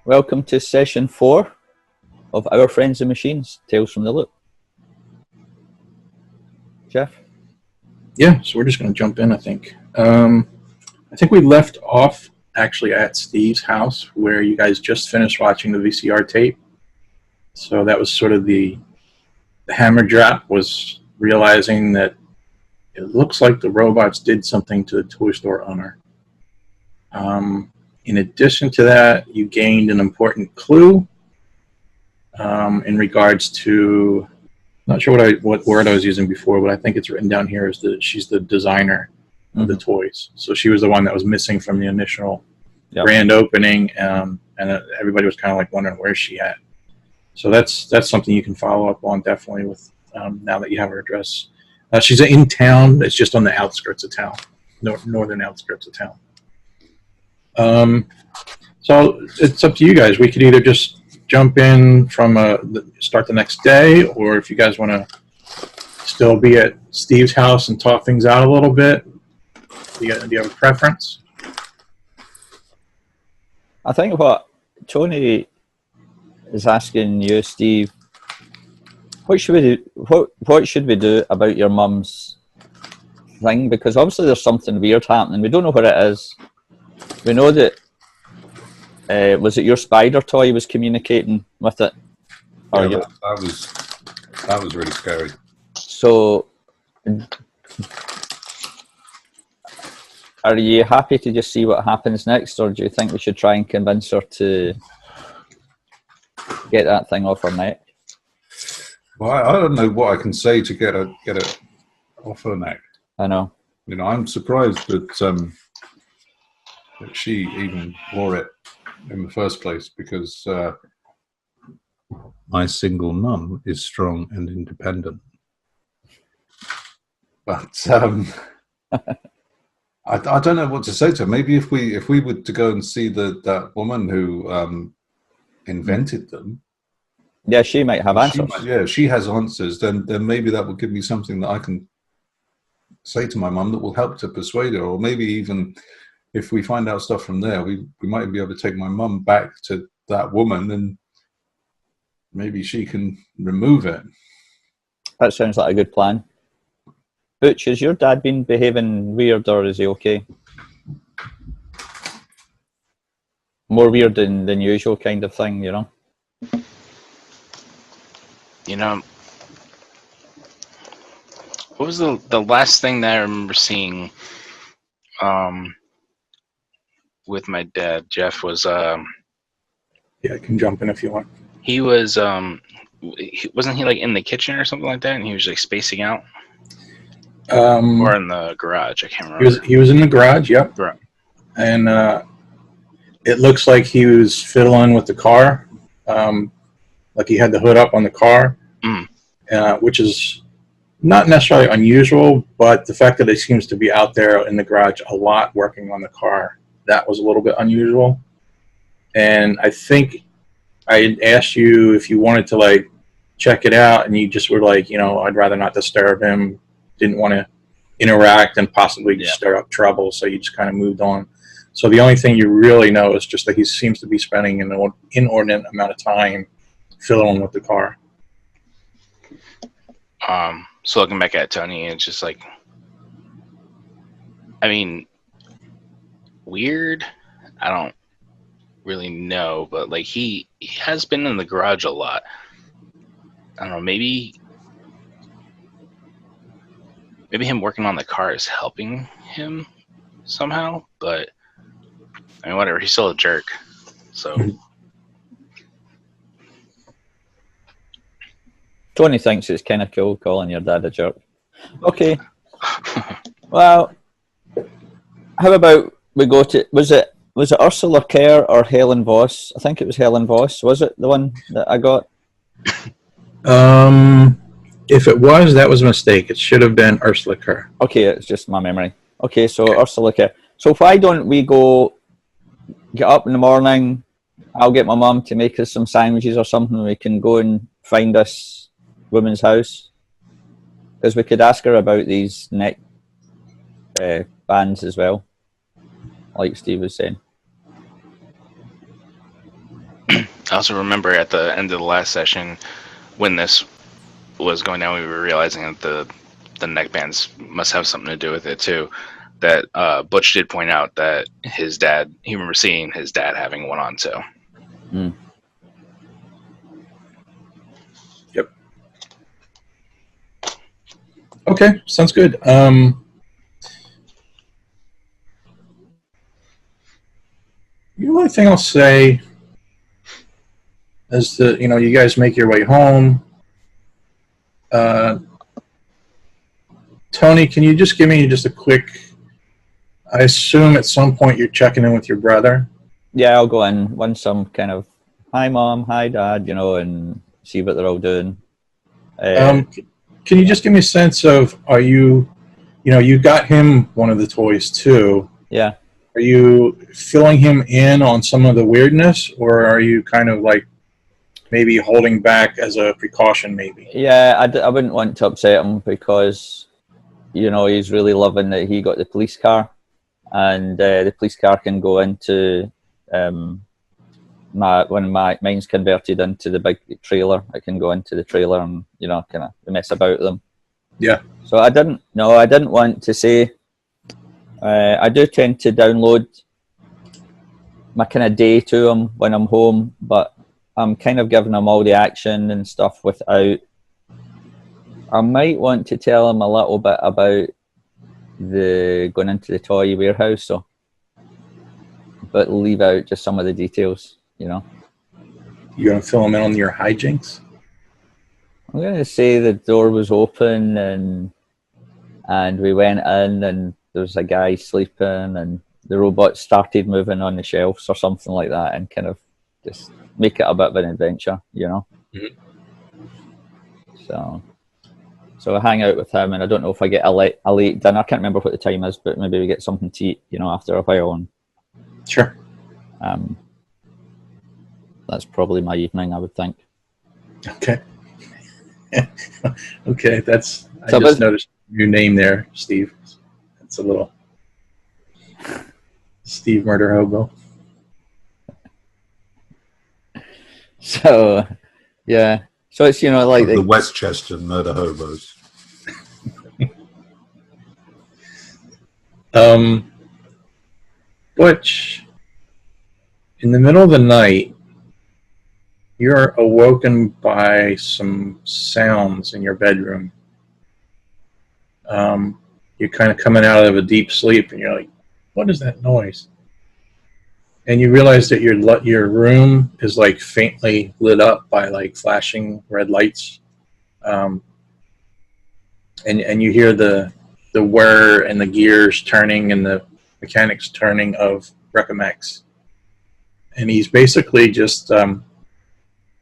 Welcome to session 4 of Our Friends and Machines, Tales from the Loop. Jeff? Yeah, so we're just going to jump in, I think. I think we left off actually at Steve's house where you guys just finished watching the VCR tape. So that was sort of the hammer drop, was realizing that it looks like the robots did something to the toy store owner. In addition to that, you gained an important clue in regards to, not sure what word I was using before, but I think it's written down here as that she's the designer of the toys. So she was the one that was missing from the initial grand opening, and everybody was kind of like wondering where's she at. So that's something you can follow up on definitely with now that you have her address. She's in town. It's just on the outskirts of town, northern outskirts of town. So it's up to you guys. We could either just jump in from start the next day, or if you guys want to still be at Steve's house and talk things out a little bit. Do you have a preference? I think what Tony is asking you, Steve, what should we do about your mum's thing? Because obviously there's something weird happening. We don't know what it is. We know that was it your spider toy was communicating with it? Yeah, that was really scary. So, are you happy to just see what happens next, or do you think we should try and convince her to get that thing off her neck? Well, I don't know what I can say to get it off her neck. I know. You know, I'm surprised that she even wore it in the first place, because my single mum is strong and independent. But I don't know what to say to her. Maybe if we were to go and see that woman who invented them. Yeah, she might have answers. She has answers. Then maybe that will give me something that I can say to my mum that will help to persuade her. Or maybe even if we find out stuff from there, we might be able to take my mum back to that woman, and maybe she can remove it. That sounds like a good plan. Butch, has your dad been behaving weird, or is he okay? More weird than usual kind of thing, you know? You know, what was the last thing that I remember seeing with my dad, Jeff, was Yeah, I can jump in if you want. he was wasn't he like in the kitchen or something like that, and he was like spacing out? Or in the garage, I can't remember. He was in the garage, yep. Right. And it looks like he was fiddling with the car, like he had the hood up on the car, which is not necessarily unusual, but the fact that he seems to be out there in the garage a lot working on the car, that was a little bit unusual. And I think I had asked you if you wanted to like check it out, and you just were like, you know, I'd rather not disturb him, didn't want to interact and possibly stir up trouble, so you just kind of moved on. So the only thing you really know is just that he seems to be spending an inordinate amount of time fiddling with the car. So looking back at Tony, it's just like, I mean, weird. I don't really know, but like he has been in the garage a lot. I don't know, maybe him working on the car is helping him somehow, but I mean, whatever, he's still a jerk. So Tony thinks it's kind of cool calling your dad a jerk. Okay. Well, how about we go to, was it Ursula Kerr or Helen Voss? I think it was Helen Voss. Was it the one that I got? If it was, that was a mistake. It should have been Ursula Kerr. Okay, it's just my memory. Okay, so Ursula Kerr. So why don't we go get up in the morning, I'll get my mum to make us some sandwiches or something, we can go and find this woman's house. Because we could ask her about these neck bands as well, like Steve was saying. I also remember at the end of the last session when this was going down, we were realizing that the neckbands must have something to do with it too. That Butch did point out that his dad, he remember seeing his dad having one on too. Mm. Yep. Okay, sounds good. The only thing I'll say is that, you guys make your way home. Tony, can you just give me just a quick, I assume at some point you're checking in with your brother? Yeah, I'll go in once I'm kind of, hi mom, hi dad, and see what they're all doing. Can you just give me a sense of, are you got him one of the toys too. Yeah. Are you filling him in on some of the weirdness, or are you kind of like maybe holding back as a precaution maybe? Yeah, I wouldn't want to upset him because, he's really loving that he got the police car, and the police car can go into when mine's converted into the big trailer. It can go into the trailer and kind of mess about them. Yeah. So I didn't want to say. I do tend to download my kind of day to him when I'm home, but I'm kind of giving him all the action and stuff without. I might want to tell him a little bit about the going into the toy warehouse, but leave out just some of the details. You're gonna fill him in on your hijinks? I'm gonna say the door was open and we went in and there was a guy sleeping and the robot started moving on the shelves or something like that, and kind of just make it a bit of an adventure, Mm-hmm. So I hang out with him, and I don't know if I get a late dinner. I can't remember what the time is, but maybe we get something to eat, after a while. And sure. That's probably my evening, I would think. Okay. Okay, I just noticed your name there, Steve. It's a little Steve Murder Hobo. So, yeah. So it's, like the Westchester Murder Hobos. Butch, in the middle of the night, you're awoken by some sounds in your bedroom. You're kind of coming out of a deep sleep, and you're like, what is that noise? And you realize that your room is like faintly lit up by like flashing red lights. And you hear the whir and the gears turning and the mechanics turning of Recomex. And he's basically just,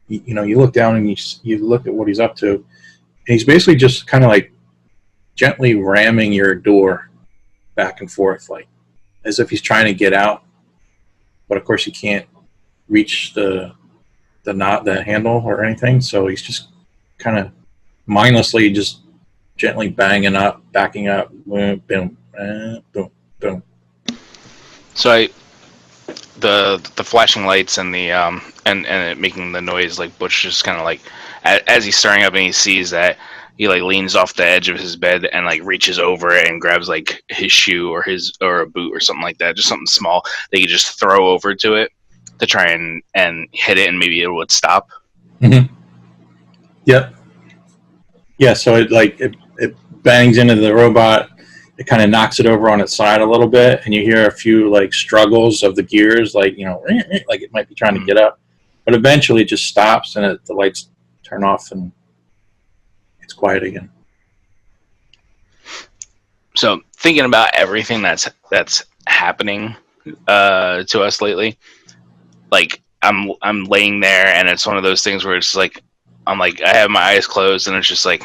you look down and you look at what he's up to. And he's basically just kind of like gently ramming your door back and forth, like as if he's trying to get out. But of course, you can't reach the handle or anything. So he's just kind of mindlessly just gently backing up, boom, boom, boom, boom. So the flashing lights and the and it making the noise, like Butch just kind of like as he's staring up and he sees that, he like leans off the edge of his bed and like reaches over and grabs like his shoe or a boot or something like that, just something small that you just throw over to it to try and hit it, and maybe it would stop. Mm-hmm. Yep. Yeah. So it bangs into the robot. It kind of knocks it over on its side a little bit, and you hear a few like struggles of the gears, like like it might be trying to get up, but eventually it just stops and the lights turn off and it's quiet again. So thinking about everything that's happening to us lately, like I'm laying there and it's one of those things where it's like I'm like I have my eyes closed and it's just like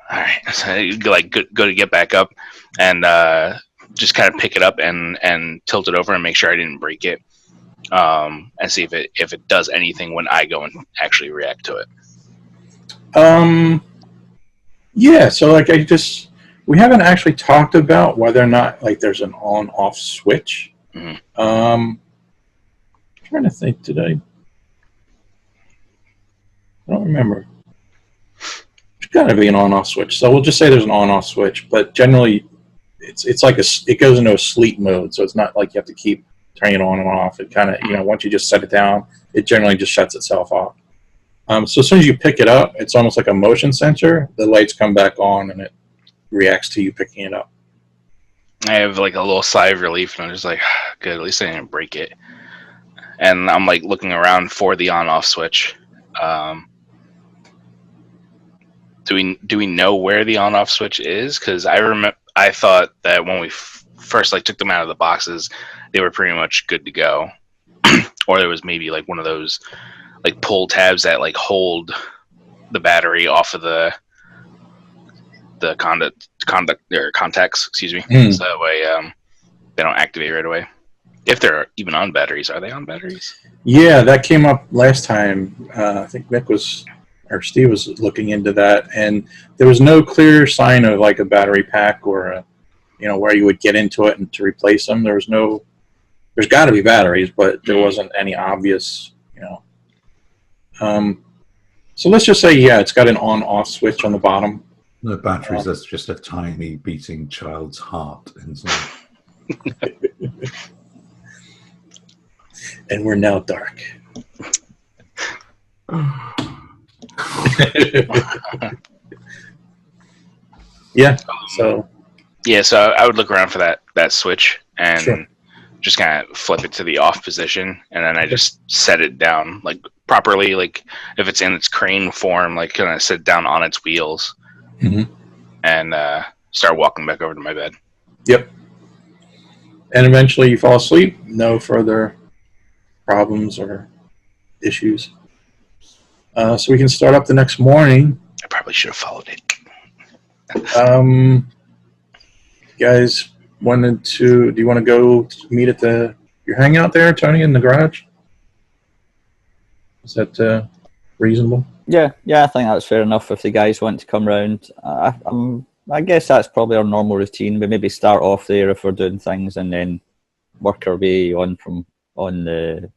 all right, so like go to get back up and just kind of pick it up and tilt it over and make sure I didn't break it, and see if it does anything when I go and actually react to it. Yeah, so like we haven't actually talked about whether or not like there's an on-off switch. Trying to think, I don't remember. There's got to be an on-off switch. So we'll just say there's an on-off switch, but generally it's like it goes into a sleep mode, so it's not like you have to keep turning it on and off. It kind of, once you just set it down, it generally just shuts itself off. So as soon as you pick it up, it's almost like a motion sensor. The lights come back on and it reacts to you picking it up. I have like a little sigh of relief, and I'm just like, good, at least I didn't break it. And I'm like looking around for the on-off switch. Do we know where the on-off switch is? Because I thought that when we first like took them out of the boxes, they were pretty much good to go. Or there was maybe like one of those like pull tabs that like hold the battery off of the contacts, excuse me. So that way they don't activate right away. If they're even on batteries. Are they on batteries? Yeah, that came up last time. I think Steve was looking into that, and there was no clear sign of like a battery pack or where you would get into it and to replace them. There's got to be batteries, but there wasn't any obvious, So let's just say, it's got an on-off switch on the bottom. No batteries, that's just a tiny beating child's heart inside. And we're now dark. Yeah, so... Yeah, so I would look around for that switch and Sure. just kind of flip it to the off position, and then I just set it down like properly, like if it's in its crane form, like kind of sit down on its wheels, and start walking back over to my bed. Yep. And eventually you fall asleep. No further problems or issues. So we can start up the next morning. I probably should have followed it. You guys do you want to go meet at your hangout there, Tony, in the garage? Is that reasonable? Yeah, I think that's fair enough if the guys want to come round. I guess that's probably our normal routine. We maybe start off there if we're doing things, and then work our way on from the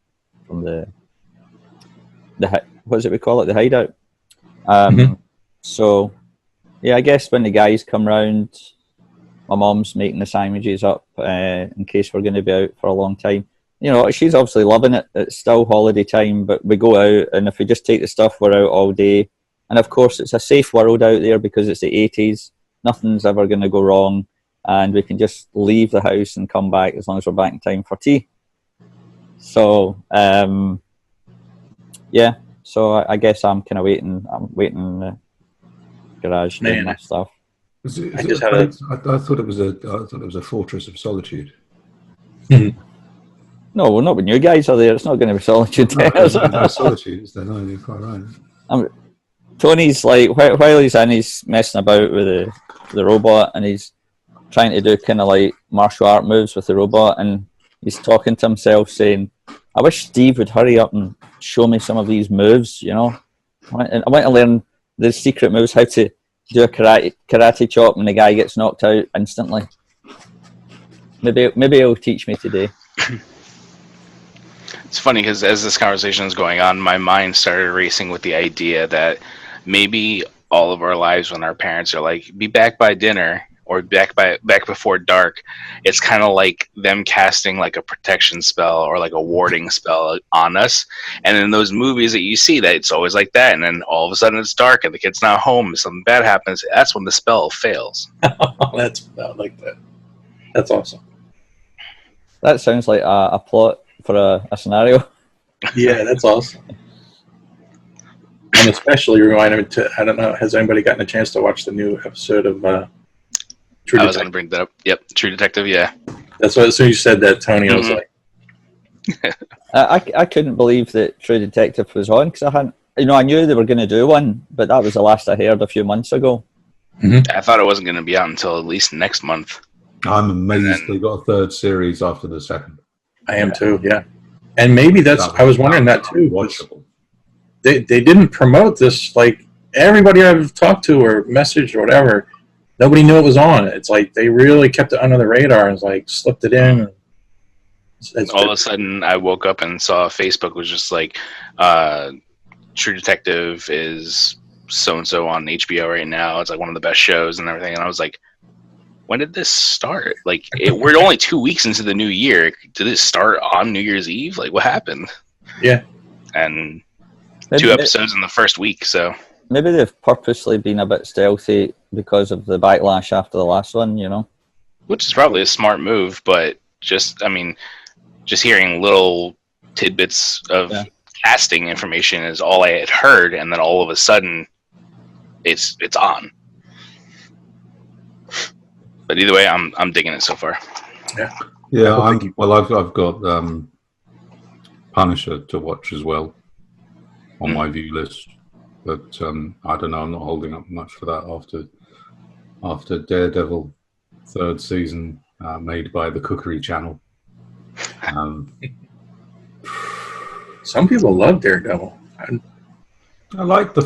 what is it we call it, the hideout. So yeah, I guess when the guys come round, my mom's making the sandwiches up in case we're going to be out for a long time. She's obviously loving it. It's still holiday time, but we go out, and if we just take the stuff, we're out all day. And of course, it's a safe world out there because it's the 80s. Nothing's ever going to go wrong, and we can just leave the house and come back as long as we're back in time for tea. So, yeah. So I guess I'm kind of waiting. I'm waiting in the garage doing my stuff. I thought it was a fortress of solitude. No, not when you guys are there. It's not going to be solitude. No, solitude is there. No, you're quite right. Tony's like, while he's in, he's messing about with the robot, and he's trying to do kind of like martial art moves with the robot, and he's talking to himself saying, I wish Steve would hurry up and show me some of these moves, I want to learn the secret moves, how to do a karate chop when the guy gets knocked out instantly. Maybe he'll teach me today. It's funny because as this conversation is going on, my mind started racing with the idea that maybe all of our lives, when our parents are like, be back by dinner or back before dark, it's kind of like them casting like a protection spell or like a warding spell on us. And in those movies that you see, that it's always like that, and then all of a sudden it's dark and the kid's not home and something bad happens. That's when the spell fails. I like that. That's awesome. That sounds like a plot for a scenario. Yeah, that's awesome. And especially reminded me I don't know, has anybody gotten a chance to watch the new episode of True Detective? I was going to bring that up. Yep, True Detective, yeah. That's what, as soon as you said that, Tony, I was like... I couldn't believe that True Detective was on, because I knew they were going to do one, but that was the last I heard a few months ago. I thought it wasn't going to be out until at least next month. I'm amazed they got a third series after the second. I am too, yeah. And maybe I was wondering that too. Watchable. They didn't promote this, like, everybody I've talked to or messaged or whatever, nobody knew it was on. It's like they really kept it under the radar and like slipped it in. All of a sudden, I woke up and saw Facebook was just like, True Detective is so and so on HBO right now. It's like one of the best shows and everything. And I was like, when did this start? Like, we're only 2 weeks into the new year. Did it start on New Year's Eve? Like, what happened? Yeah. And Maybe 2 episodes in the first week. So maybe they've purposely been a bit stealthy because of the backlash after the last one, you know? which is probably a smart move, but just hearing little tidbits of casting information is all I had heard, and then all of a sudden it's on. But either way, I'm digging it so far. Yeah. I've got Punisher to watch as well on my view list, but I don't know. I'm not holding up much for that after Daredevil third season, made by the Cookery Channel. Some people love Daredevil. I like the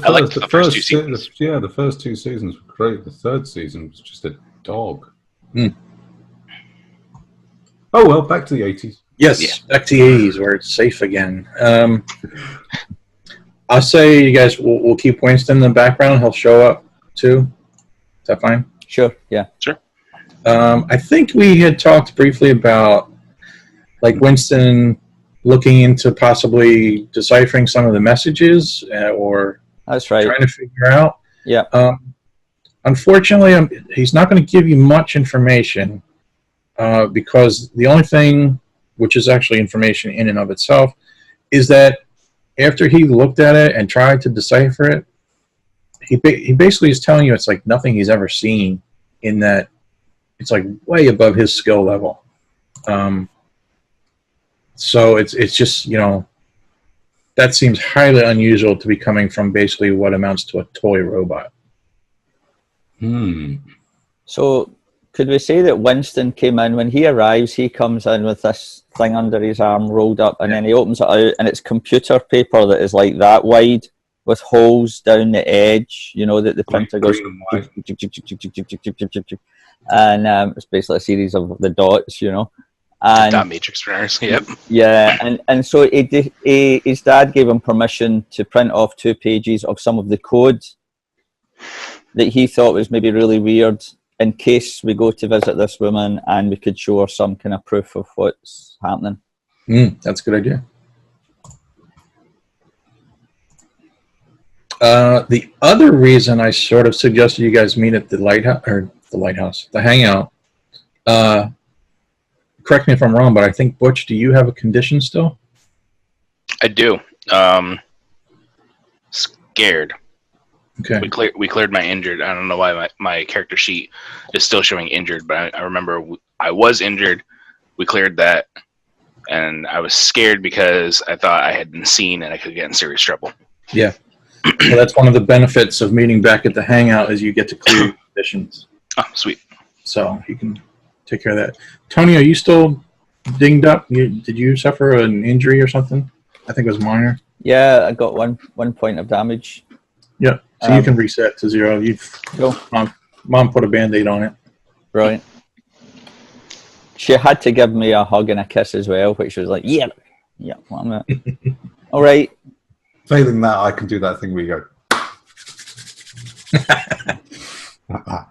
first 2 seasons. The first 2 seasons were great. The third season was just a dog. Oh well, back to the 80s. Yes, back to the 80s where it's safe again. I'll say, you guys, we'll keep Winston in the background. He'll show up too. Is that fine? Sure, yeah. Sure. I think we had talked briefly about like Winston looking into possibly deciphering some of the messages or that's right. Trying to figure out. Yeah. Unfortunately, he's not going to give you much information because the only thing, which is actually information in and of itself, is that after he looked at it and tried to decipher it, he basically is telling you it's like nothing he's ever seen, in that it's like way above his skill level. So it's just, you know, that seems highly unusual to be coming from basically what amounts to a toy robot. So could we say that Winston came in, when he arrives, he comes in with this thing under his arm rolled up, and then he opens it out, and it's computer paper that is like that wide with holes down the edge, you know, that the printer goes, and it's basically a series of the dots, you know. And dot matrix printers, yep. Yeah, and so his dad gave him permission to print off 2 pages of some of the code that he thought was maybe really weird, in case we go to visit this woman and we could show her some kind of proof of what's happening. That's a good idea. The other reason I sort of suggested you guys meet at the hangout. Correct me if I'm wrong, but I think, Butch, do you have a condition still? I do. Scared. Okay. We cleared my injured. I don't know why my character sheet is still showing injured, but I remember I was injured. We cleared that, and I was scared because I thought I had been seen and I could get in serious trouble. Yeah. So that's one of the benefits of meeting back at the hangout, is you get to clear your conditions. Oh, sweet. So you can take care of that. Tony, are you still dinged up? Did you suffer an injury or something? I think it was minor. Yeah, I got one point of damage. Yeah, so you can reset to 0. Mom put a Band-Aid on it. Brilliant. She had to give me a hug and a kiss as well, which was like, yeah, what am I? All right. Failing that, I can do that thing where you go.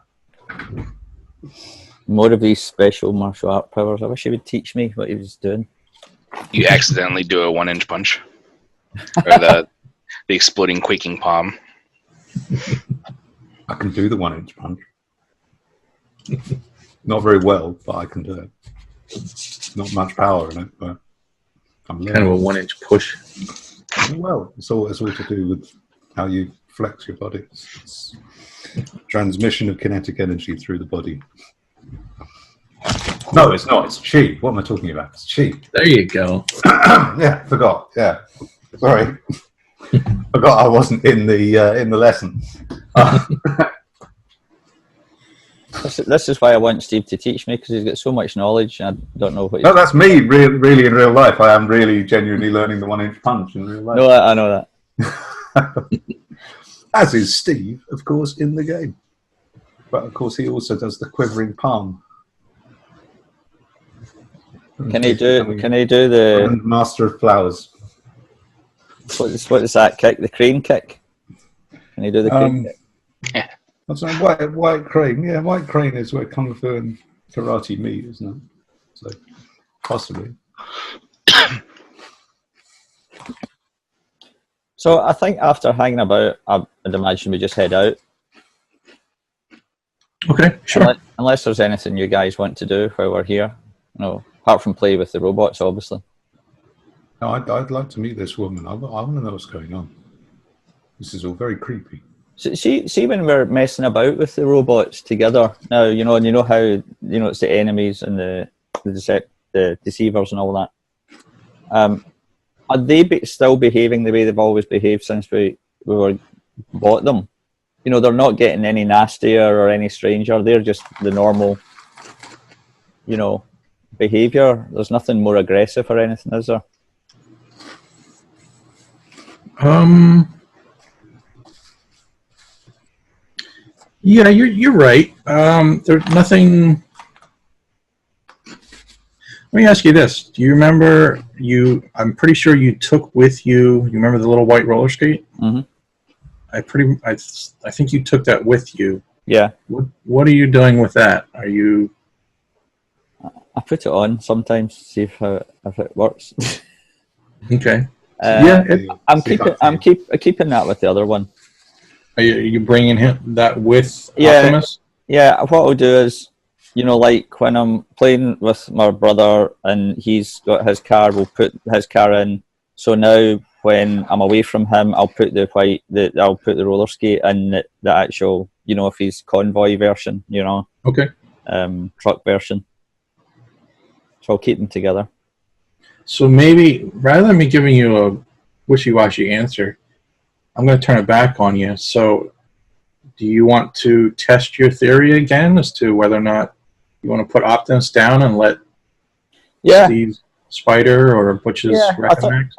More of these special martial art powers. I wish he would teach me what he was doing. You accidentally do a 1-inch punch, or the exploding quaking palm. I can do the 1-inch punch. Not very well, but I can do it. Not much power in it, but I'm kind of a 1-inch push. Well, it's all to do with how you flex your body. It's transmission of kinetic energy through the body. No, it's not. It's chi. What am I talking about? It's chi. There you go. Yeah, forgot. Yeah, sorry. Forgot I wasn't in the lesson. This is why I want Steve to teach me, because he's got so much knowledge. And I don't know what. No, that's me. Really, in real life, I am really genuinely learning the 1-inch punch in real life. No, I know that. As is Steve, of course, in the game. But of course, he also does the quivering palm. Can he do? Can he do the Master of Flowers? what is that kick? The crane kick? Can he do the crane kick? That's right, white crane. Yeah, white crane is where kung fu and karate meet, isn't it? So possibly. So I think after hanging about, I'd imagine we just head out. Okay, sure. Unless there's anything you guys want to do while we're here. No, apart from play with the robots, obviously. No, I'd like to meet this woman. I want to know what's going on. This is all very creepy. See when we're messing about with the robots together now, and you know how it's the enemies and the deceivers and all that. Are they still behaving the way they've always behaved since we bought them? They're not getting any nastier or any stranger. They're just the normal, behavior. There's nothing more aggressive or anything, is there? Yeah, you're right. There's nothing. Let me ask you this: do you remember I'm pretty sure you took with you. You remember the little white roller skate? Mm-hmm. I think you took that with you. Yeah. What are you doing with that? Are you? I put it on sometimes to see if it works. Okay. Yeah. I'm keeping that with the other one. Are you bringing that with Yeah. Optimus? Yeah. What I'll do is, like when I'm playing with my brother and he's got his car, we'll put his car in. So now when I'm away from him, I'll put the roller skate in the actual, if he's convoy version, Okay. Truck version. So I'll keep them together. So maybe rather than me giving you a wishy-washy answer, I'm going to turn it back on you. So do you want to test your theory again as to whether or not you want to put Optimus down and let Steve's Spider or Butch's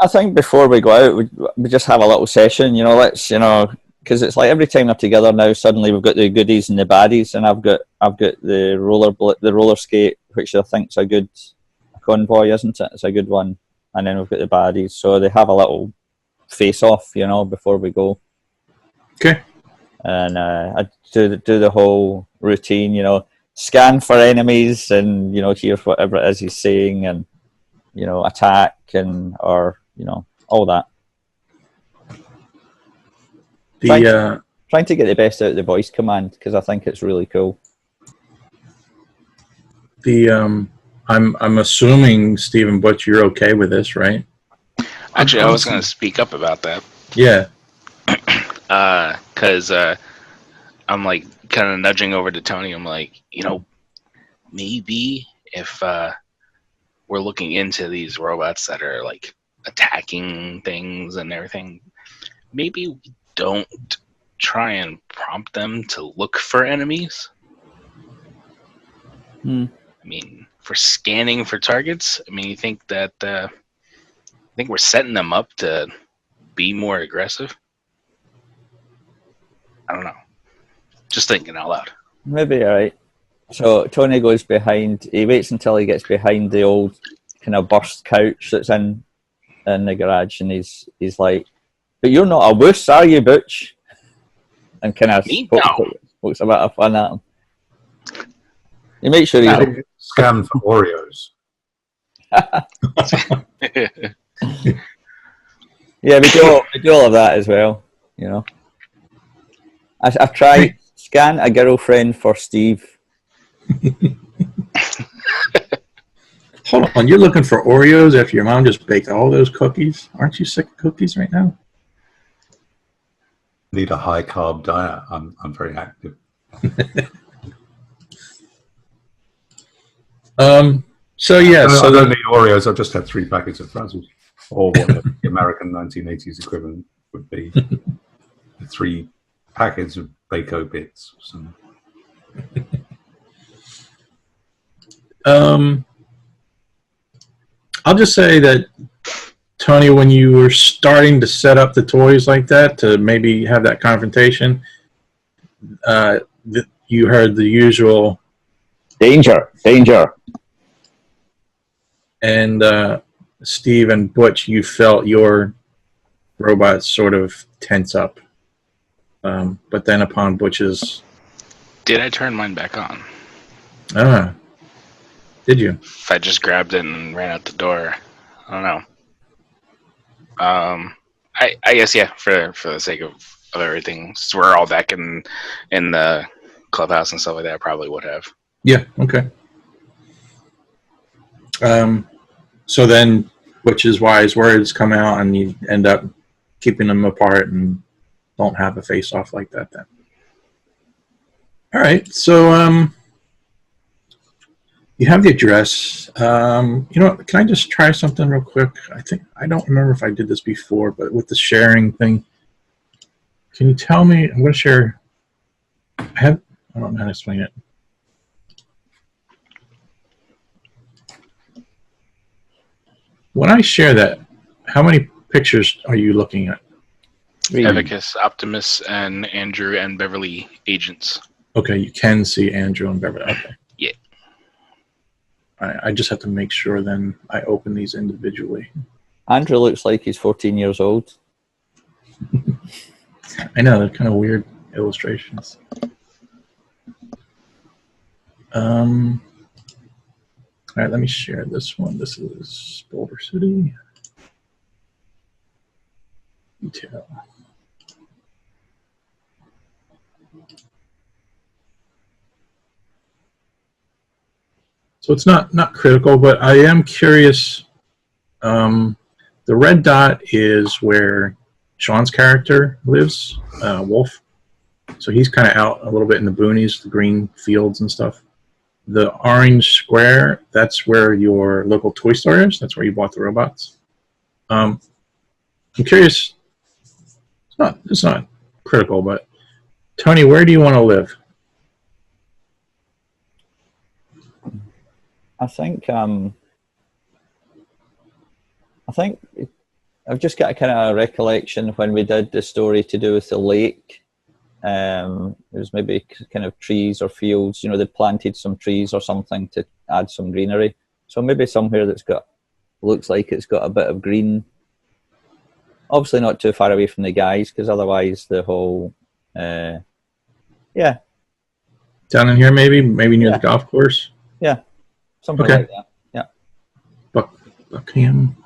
I think before we go out, we just have a little session, because it's like every time they're together now, suddenly we've got the goodies and the baddies, and I've got the roller skate, which I think's a good convoy, isn't it? It's a good one, and then we've got the baddies, so they have a little face-off, before we go. Okay. And I do the whole routine, scan for enemies, and hear whatever it is he's saying, and attack or all that. Trying to get the best out of the voice command because I think it's really cool. I'm assuming Stephen Butch, you're okay with this, right? Actually, I was going to speak up about that. Yeah. Because I'm like kind of nudging over to Tony. I'm like, maybe if we're looking into these robots that are like attacking things and everything, maybe we don't try and prompt them to look for enemies. I mean, for scanning for targets, you think that I think we're setting them up to be more aggressive? I don't know. Just thinking out loud. Maybe, all right. So Tony goes behind. He waits until he gets behind the old kind of burst couch that's in the garage, and he's like, "But you're not a wuss, are you, Butch?" And kind of pokes a bit of fun at him. You make sure he's scan for Oreos. Yeah, we do all of that as well. I tried scan a girlfriend for Steve. Hold on, you're looking for Oreos after your mom just baked all those cookies? Aren't you sick of cookies right now? Need a high carb diet. I'm very active. So yeah, I don't need Oreos. I've just had 3 packets of Frazzles, or what the American 1980s equivalent would be. 3 packets of Bako bits. So. I'll just say that, Tony, when you were starting to set up the toys like that to maybe have that confrontation, you heard the usual danger. And Steve and Butch, you felt your robot sort of tense up. But then upon Butch's... Did I turn mine back on? Did you? If I just grabbed it and ran out the door, I don't know. I guess yeah. For the sake of everything, since we're all back in the clubhouse and stuff like that, I probably would have. Yeah. Okay. So then, Butch's wise words come out, and you end up keeping them apart and don't have a face-off like that then. All right. So you have the address. You know what? Can I just try something real quick? I don't remember if I did this before, but with the sharing thing, can you tell me? I'm going to share. I don't know how to explain it. When I share that, how many pictures are you looking at? Evicus, Optimus, and Andrew and Beverly agents. Okay, you can see Andrew and Beverly. Okay. Yeah. I just have to make sure then I open these individually. Andrew looks like he's 14 years old. I know, they're kind of weird illustrations. All right, let me share this one. This is Boulder City. Detail. So it's not critical, but I am curious. The red dot is where Sean's character lives, Wolf. So he's kind of out a little bit in the boonies, the green fields and stuff. The orange square, that's where your local toy store is. That's where you bought the robots. I'm curious. It's not critical, but Tony, where do you want to live? I think I've just got a kind of recollection when we did the story to do with the lake. It was maybe kind of trees or fields. You know, they planted some trees or something to add some greenery. So maybe somewhere that's looks like it's got a bit of green. Obviously not too far away from the guys, because otherwise the whole, yeah. Down in here, maybe near the golf course. Yeah, something okay. like that. Yeah. Buckman.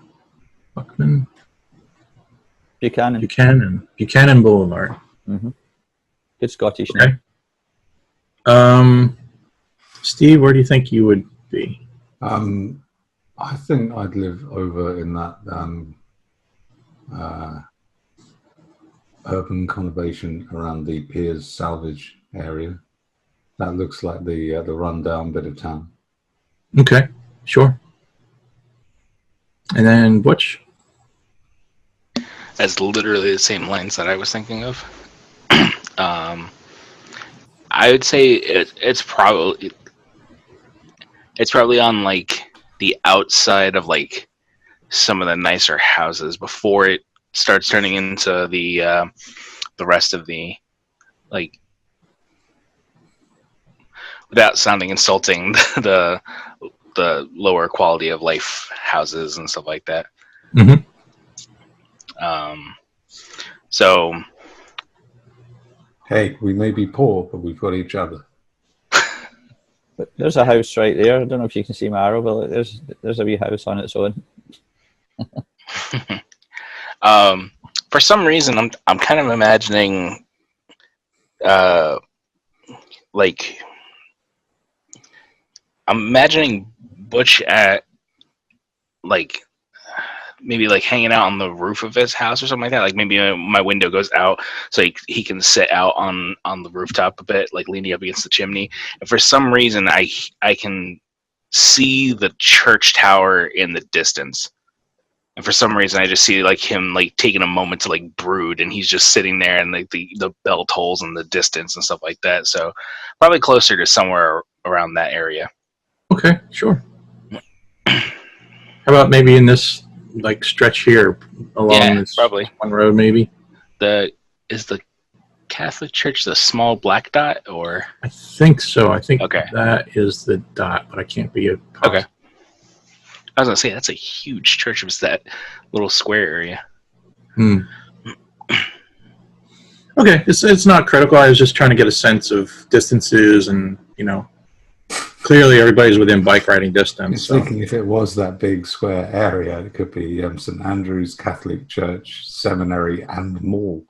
Buchanan Boulevard. Mm-hmm. Good Scottish name. Steve, where do you think you would be? I think I'd live over in that urban conurbation around the Piers Salvage area. That looks like the rundown bit of town. Okay, sure. And then Butch? That's literally the same lines that I was thinking of. I would say it's probably on like the outside of like some of the nicer houses before it starts turning into the rest of the, like, without sounding insulting, the lower quality of life houses and stuff like that. Mm-hmm. So, hey, we may be poor, but we've got each other. But there's a house right there. I don't know if you can see my arrow, but there's a wee house on its own. For some reason, I'm kind of imagining, like, I'm imagining Butch at, like, maybe like hanging out on the roof of his house or something like that. Like maybe my window goes out so he can sit out on the rooftop a bit, like leaning up against the chimney. And for some reason, I can see the church tower in the distance. And for some reason, I just see like him like taking a moment to like brood, and he's just sitting there, and like the bell tolls in the distance and stuff like that. So probably closer to somewhere around that area. Okay, sure. How about maybe in this like stretch here along this probably one road, maybe? Is the Catholic Church the small black dot, or? I think so. I think okay. That is the dot, but I can't be a okay. I was gonna say that's a huge church. It was that little square area. Okay, it's not critical. I was just trying to get a sense of distances, and clearly everybody's within bike riding distance. So. Thinking if it was that big square area, it could be St. Andrew's Catholic Church, seminary, and mall.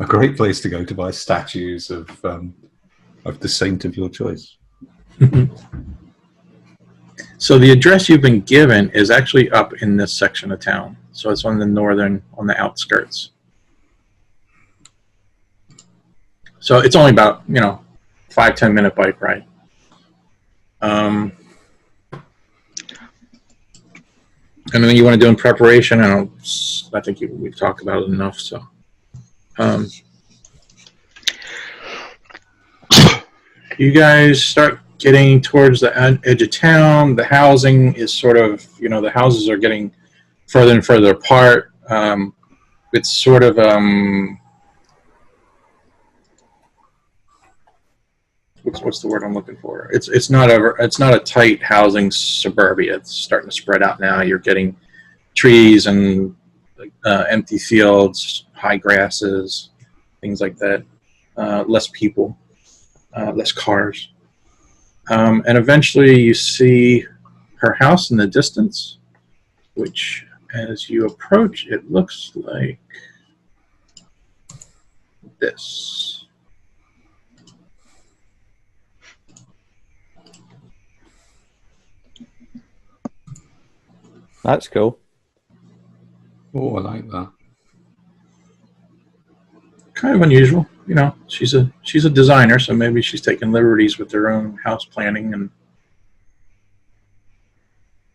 A great place to go to buy statues of the saint of your choice. So the address you've been given is actually up in this section of town. So it's on the outskirts. So it's only about 5-10 minute bike ride. Anything you want to do in preparation? I think we've talked about it enough. So, you guys start getting towards the edge of town. The housing is sort of, the houses are getting further and further apart. It's sort of what's the word I'm looking for? It's not a tight housing suburbia. It's starting to spread out now. You're getting trees and empty fields, high grasses, things like that. Less people, less cars, and eventually you see her house in the distance, which, as you approach, it looks like this. That's cool. Oh, I like that. Kind of unusual, She's a designer, so maybe she's taking liberties with her own house planning,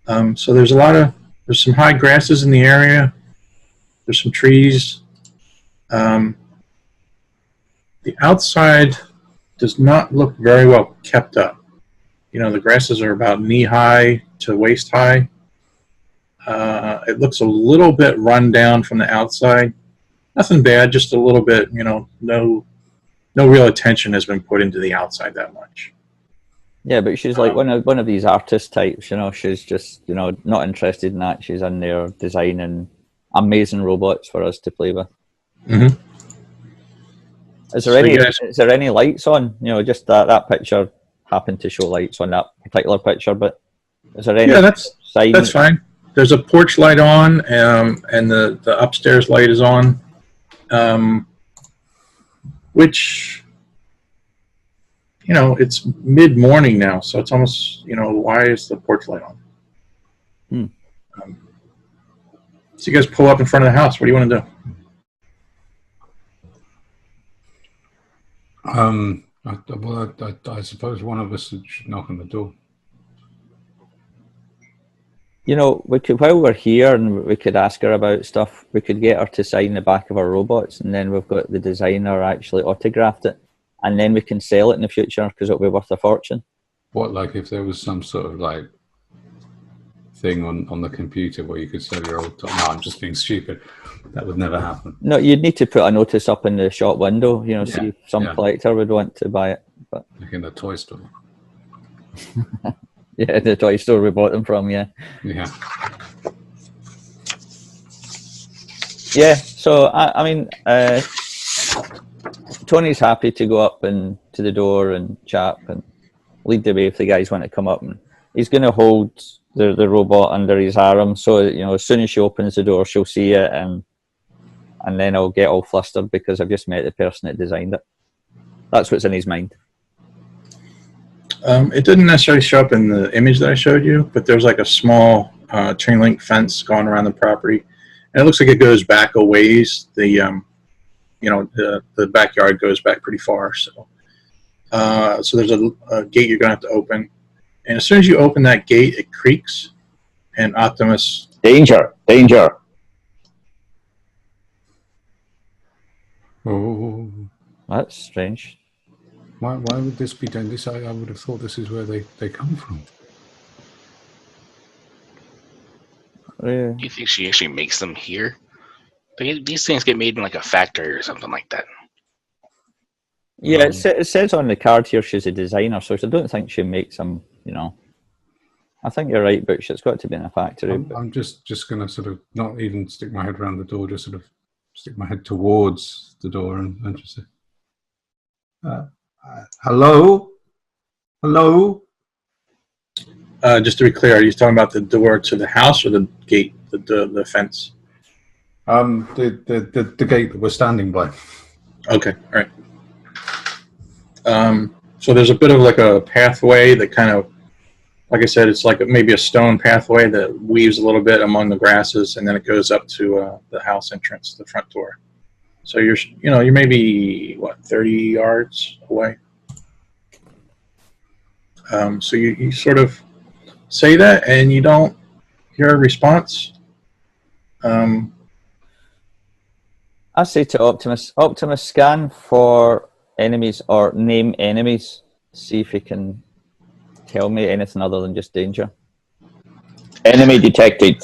and so there's some high grasses in the area. There's some trees. The outside does not look very well kept up. The grasses are about knee high to waist high. It looks a little bit run down from the outside. Nothing bad, just a little bit, no real attention has been put into the outside that much. Yeah, but she's like one of these artist types, she's just, not interested in that. She's in there designing amazing robots for us to play with. Mm-hmm. Is there any lights on? Just that picture happened to show lights on that particular picture, but is there any that's fine. There's a porch light on, and the upstairs light is on, which, it's mid-morning now, so it's almost, why is the porch light on? So you guys pull up in front of the house. What do you want to do? I suppose one of us should knock on the door. We could, while we're here, and we could ask her about stuff. We could get her to sign the back of our robots, and then we've got the designer actually autographed it, and then we can sell it in the future because it'll be worth a fortune. What, like if there was some sort of thing on the computer where you could sell your old? No, I'm just being stupid. That would never happen. No, you'd need to put a notice up in the shop window. See if some collector would want to buy it. But like in the toy store. Yeah, the toy store we bought them from, yeah. Yeah. Yeah, so, I mean, Tony's happy to go up and to the door and chat and lead the way if the guys want to come up. And he's going to hold the robot under his arm, so, as soon as she opens the door, she'll see it, and then I'll get all flustered because I've just met the person that designed it. That's what's in his mind. It didn't necessarily show up in the image that I showed you, but there's like a small chain link fence going around the property, and it looks like it goes back a ways. The backyard goes back pretty far, so there's a gate you're gonna have to open, and as soon as you open that gate, it creaks, and Optimus. Danger! Oh, that's strange. Why would this be done? This I would have thought this is where they come from. Yeah. Do you think she actually makes them here? These things get made in like a factory or something like that. Yeah, it says on the card here she's a designer, so I don't think she makes them, I think you're right, Butch. It's got to be in a factory. I'm just going to sort of not even stick my head around the door, just sort of stick my head towards the door and just say, hello? Hello? Just to be clear, are you talking about the door to the house or the gate, the fence? The gate that we're standing by. Okay, all right. So there's a bit of like a pathway that kind of, like I said, it's like maybe a stone pathway that weaves a little bit among the grasses, and then it goes up to the house entrance, the front door. So you're maybe what, 30 yards away. So you sort of say that, and you don't hear a response. I say to Optimus, scan for enemies or name enemies. See if he can tell me anything other than just danger. Enemy detected.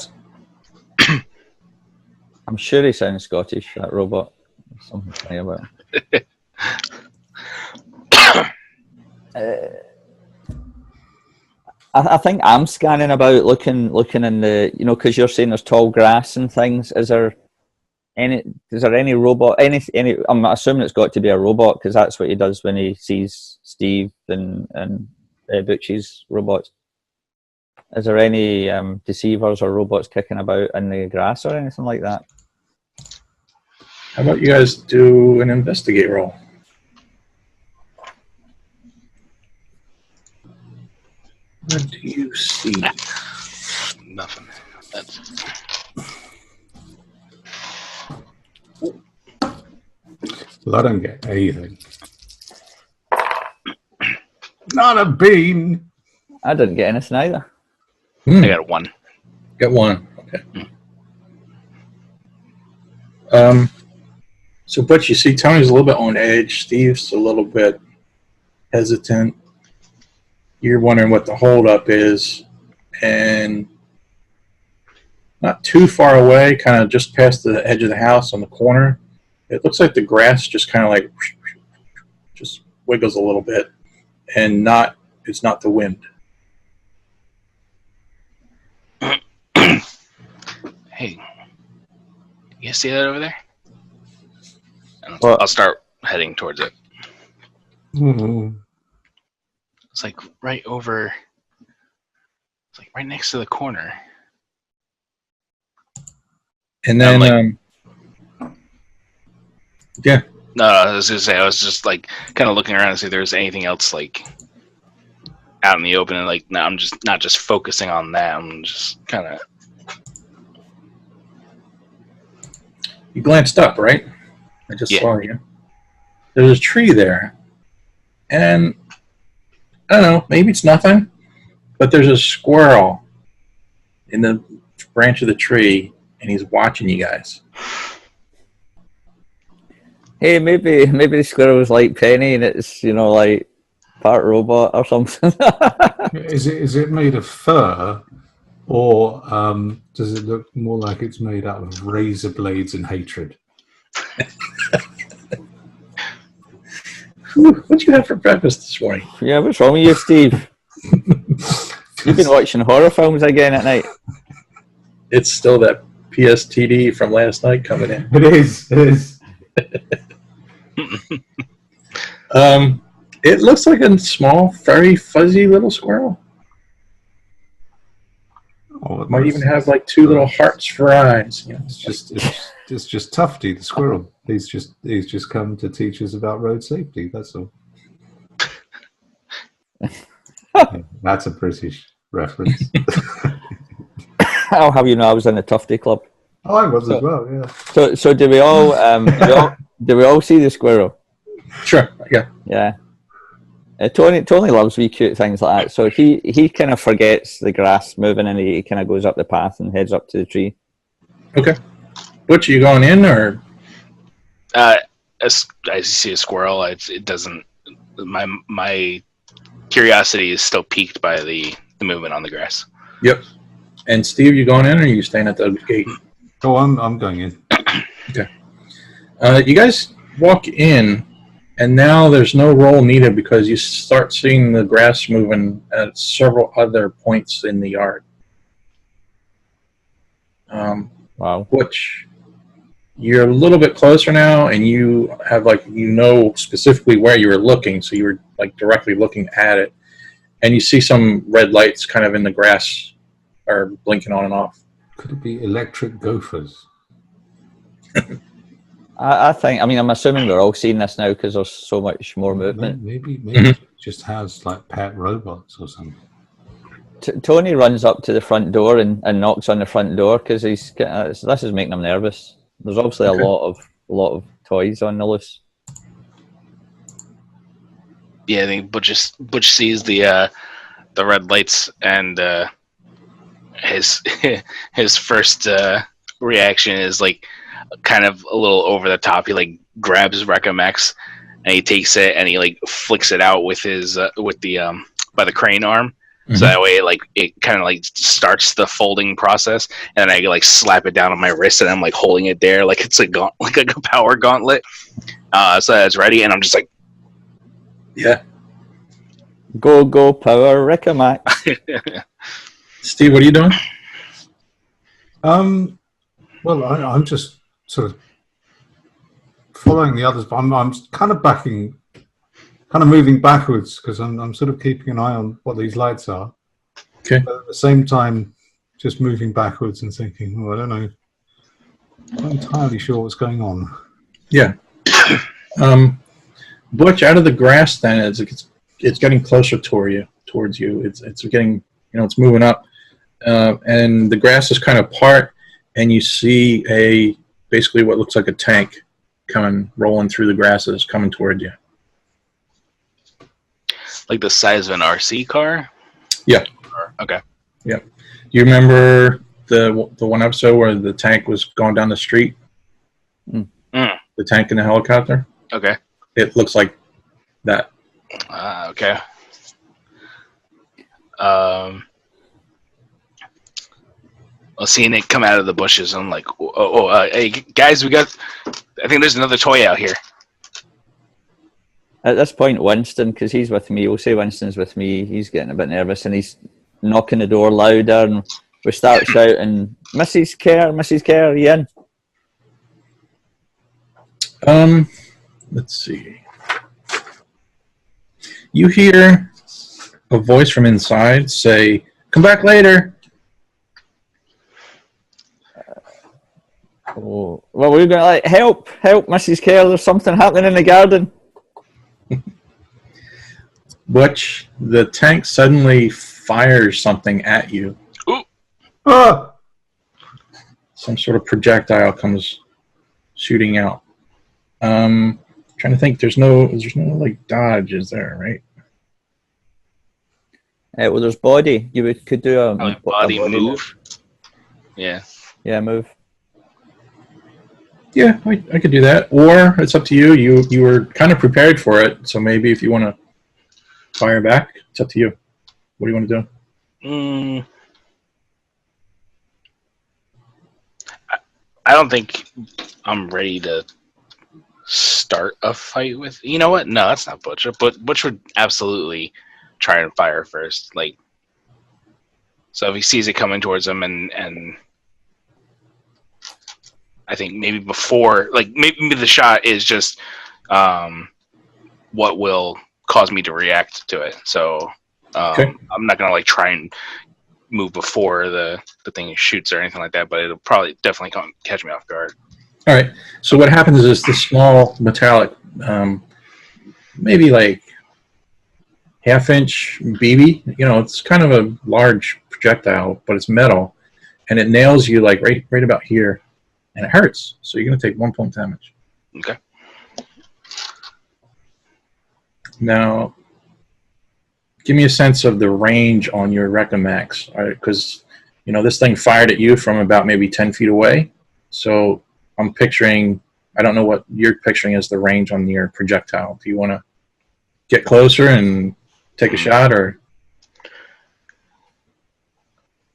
I'm sure he sounds Scottish, that robot. There's something funny about him. I think I'm scanning about, looking in the, because you're saying there's tall grass and things. Is there any robot? Any? I'm assuming it's got to be a robot because that's what he does when he sees Steve and Butch's robots. Is there any deceivers or robots kicking about in the grass or anything like that? How about you guys do an investigate roll? What do you see? Nothing. That's... Well, I don't get anything. Not a bean. I didn't get anything either. I got a 1. Got 1. Okay. So, but you see, Tony's a little bit on edge. Steve's a little bit hesitant. You're wondering what the holdup is, and not too far away, kind of just past the edge of the house on the corner, it looks like the grass just kind of like just wiggles a little bit, and it's not the wind. Hey, you see that over there? And Well, I'll start heading towards it. Mm-hmm. It's like right over. It's like right next to the corner. And then, yeah. No, I was gonna say I was just like kind of looking around to see if there's anything else like out in the open, and like no, I'm just not just focusing on that. I'm just kind of. You glanced up, right? I just saw you. There's a tree there, and I don't know, maybe it's nothing, but there's a squirrel in the branch of the tree, and he's watching you guys. Hey, maybe the squirrel was like Penny, and it's like part robot or something. Is it made of fur, or does it look more like it's made out of razor blades and hatred? What'd you have for breakfast this morning? Yeah, what's wrong with you, Steve? You've been watching horror films again at night. It's still that PSTD from last night coming in. It is. It looks like a small, very fuzzy little squirrel. Oh, it might even have like 2 little hearts for eyes. It's just Tufty the squirrel. He's just come to teach us about road safety. That's all. Yeah, that's a British reference. I'll have you know, I was in the Tufty Club. Oh, I was as well. Yeah. So do we all? Do we all see the squirrel? Sure. Yeah. Yeah. Tony loves wee cute things like that. So he kind of forgets the grass moving, and he kind of goes up the path and heads up to the tree. Okay. Butch, are you going in or? As I see a squirrel, it doesn't. My curiosity is still piqued by the movement on the grass. Yep. And Steve, you going in or are you staying at the gate? Oh, I'm going in. Okay. You guys walk in, And now there's no roll needed because you start seeing the grass moving at several other points in the yard. Wow. Which you're a little bit closer now, and you have specifically where you were looking, so you were like directly looking at it, and you see some red lights kind of in the grass are blinking on and off. Could it be electric gophers? I think. I mean, I'm assuming we're all seeing this now because there's so much more movement. Maybe it just has like pet robots or something. Tony runs up to the front door and knocks on the front door because this is making him nervous. There's obviously a lot of toys on the loose. Yeah, I think Butch sees the red lights, and his first reaction is like kind of a little over the top. He like grabs Recomex and he takes it and he like flicks it out with his by the crane arm. So that way, it kind of like starts the folding process, and then I like slap it down on my wrist, and I'm like holding it there like it's a power gauntlet. So that's ready, and I'm just like, yeah, go power Recomax. Steve, what are you doing? Well, I'm just sort of following the others, but I'm kind of moving backwards because I'm sort of keeping an eye on what these lights are. Okay. But at the same time, just moving backwards and thinking, I don't know. I'm not entirely sure what's going on. Yeah. Butch, out of the grass then, it's getting closer towards you. It's getting, it's moving up. And the grass is kind of part, and you see basically what looks like a tank rolling through the grasses, coming toward you. like the size of an RC car. Yeah. Okay. Yeah. Do you remember the one episode where the tank was going down the street? Mm. The tank in the helicopter? Okay. It looks like that. Okay. Well, seeing it come out of the bushes, I'm like, hey guys, I think there's another toy out here. At this point, Winston, because he's with me, we'll say Winston's with me, he's getting a bit nervous and he's knocking the door louder, and we start shouting, Mrs. Kerr, are you in? Let's see. You hear a voice from inside say, come back later. Well, we're going to like, help, Mrs. Kerr, there's something happening in the garden. Butch, the tank suddenly fires something at you. Ooh. Ah! Some sort of projectile comes shooting out. Trying to think, there's no like dodge, is there, right? Well, there's body. You could do a body move. Yeah. Yeah, move. Yeah, I could do that. Or it's up to you. You were kind of prepared for it, so maybe if you want to fire back, it's up to you. What do you want to do? I don't think I'm ready to start a fight with. You know what? No, that's not Butch. But Butch would absolutely try and fire first. Like, so if he sees it coming towards him, and I think maybe before, like maybe the shot is just what will cause me to react to it. So Okay. I'm not gonna like try and move before the thing shoots or anything like that, but it'll probably definitely catch me off guard. All right. So what happens is this small metallic, maybe like half-inch BB. It's kind of a large projectile, but it's metal, and it nails you like right about here, and it hurts. So you're gonna take 1 point damage. Okay. Now, give me a sense of the range on your Recomax, because this thing fired at you from about maybe 10 feet away. So I'm picturing, I don't know what you're picturing as the range on your projectile. Do you want to get closer and take a shot, or?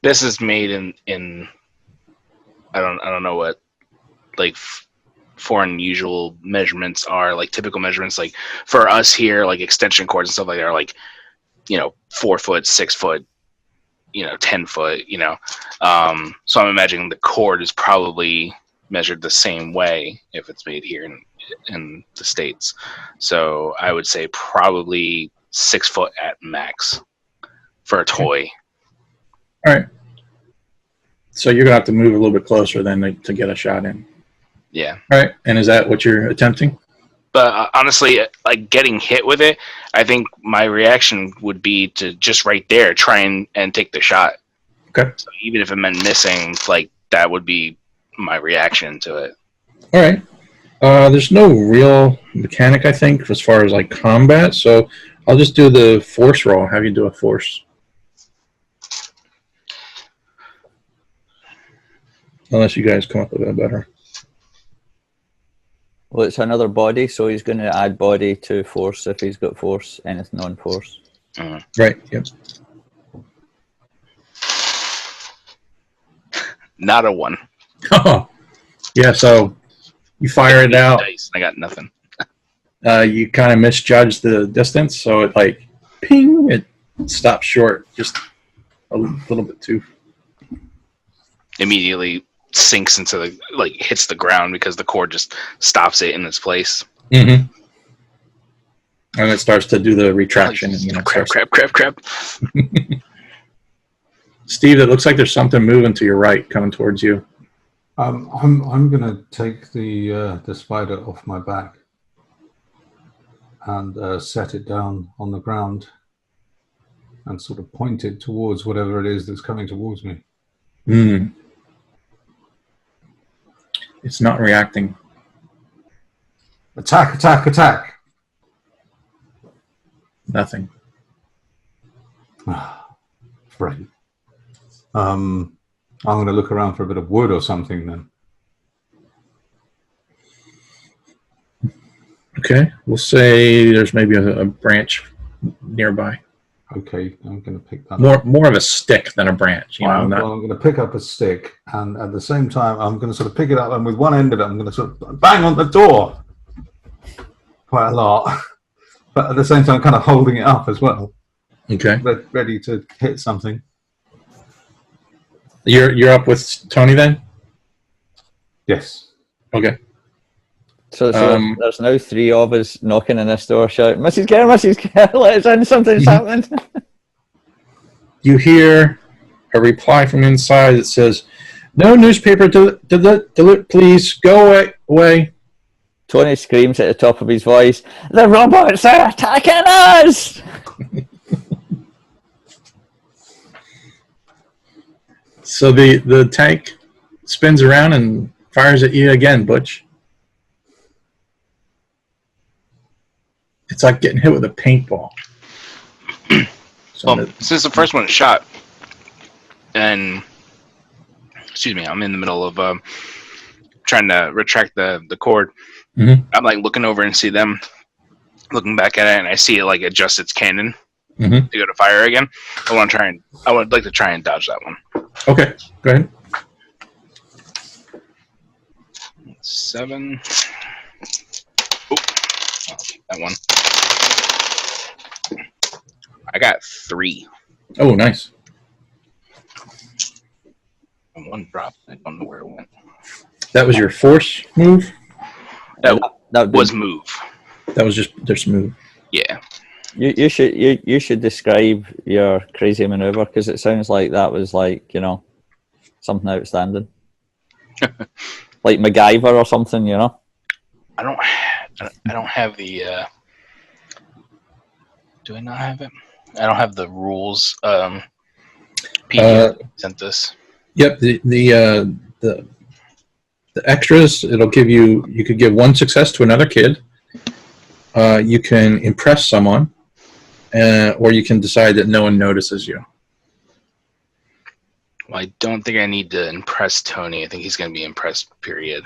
This is made in I don't know what, like foreign usual measurements are, like typical measurements. Like for us here, like extension cords and stuff like that are like, 4 foot, 6 foot, 10 foot, so I'm imagining the cord is probably measured the same way if it's made here in the States. So I would say probably 6 foot at max for a toy. All right. So you're gonna have to move a little bit closer then to get a shot in. Yeah. All right. And is that what you're attempting? But honestly, like getting hit with it, I think my reaction would be to just right there try and take the shot. Okay. So even if it meant missing, like that would be my reaction to it. All right. There's no real mechanic, I think, as far as like combat. So I'll just do the force roll. Have you do a force? Unless you guys come up with a better. Well, it's another body, so he's going to add body to force if he's got force, anything on force. Right, yep. Not a 1. Oh, yeah, so you fire it out. Dice, I got nothing. You kind of misjudge the distance, so it like, ping, it stops short just a little bit too. Immediately sinks into hits the ground because the cord just stops it in its place. Mm-hmm. And it starts to do the retraction. Crap. Steve, it looks like there's something moving to your right, coming towards you. I'm going to take the spider off my back and set it down on the ground and sort of point it towards whatever it is that's coming towards me. Hmm. It's not reacting. Attack, attack, attack. Nothing. Right. I'm going to look around for a bit of wood or something then. Okay. We'll say there's maybe a branch nearby. Okay, I'm going to pick that up. More of a stick than a branch. I'm going to pick up a stick, and at the same time, I'm going to sort of pick it up, and with one end of it, I'm going to sort of bang on the door quite a lot. But at the same time, kind of holding it up as well. Okay. Ready to hit something. You're up with Tony then? Yes. Okay. So there's now 3 of us knocking on this door, shouting, Mrs. Kerr, let us in, something's happening. You hear a reply from inside that says, "No newspaper, please, go away." Tony screams at the top of his voice, "The robots are attacking us!" So the tank spins around and fires at you again, Butch. It's like getting hit with a paintball. Well, since the first one shot, and excuse me, I'm in the middle of trying to retract the cord. Mm-hmm. I'm like looking over and see them looking back at it, and I see it like adjust its cannon Mm-hmm. to go to fire again. I would like to try and dodge that one. Okay, go ahead. 7. Oh, I'll keep that one. I got 3. Oh, nice. And 1 dropped. I don't know where it went. That was your force move? That would was be, move. That was just move. Yeah. You should describe your crazy maneuver, because it sounds like that was like, something outstanding. Like MacGyver or something, I don't have the do I not have it? I don't have the rules. PDF sent this. Yep, the extras, it'll give you could give 1 success to another kid. You can impress someone, or you can decide that no one notices you. Well, I don't think I need to impress Tony. I think he's going to be impressed, period.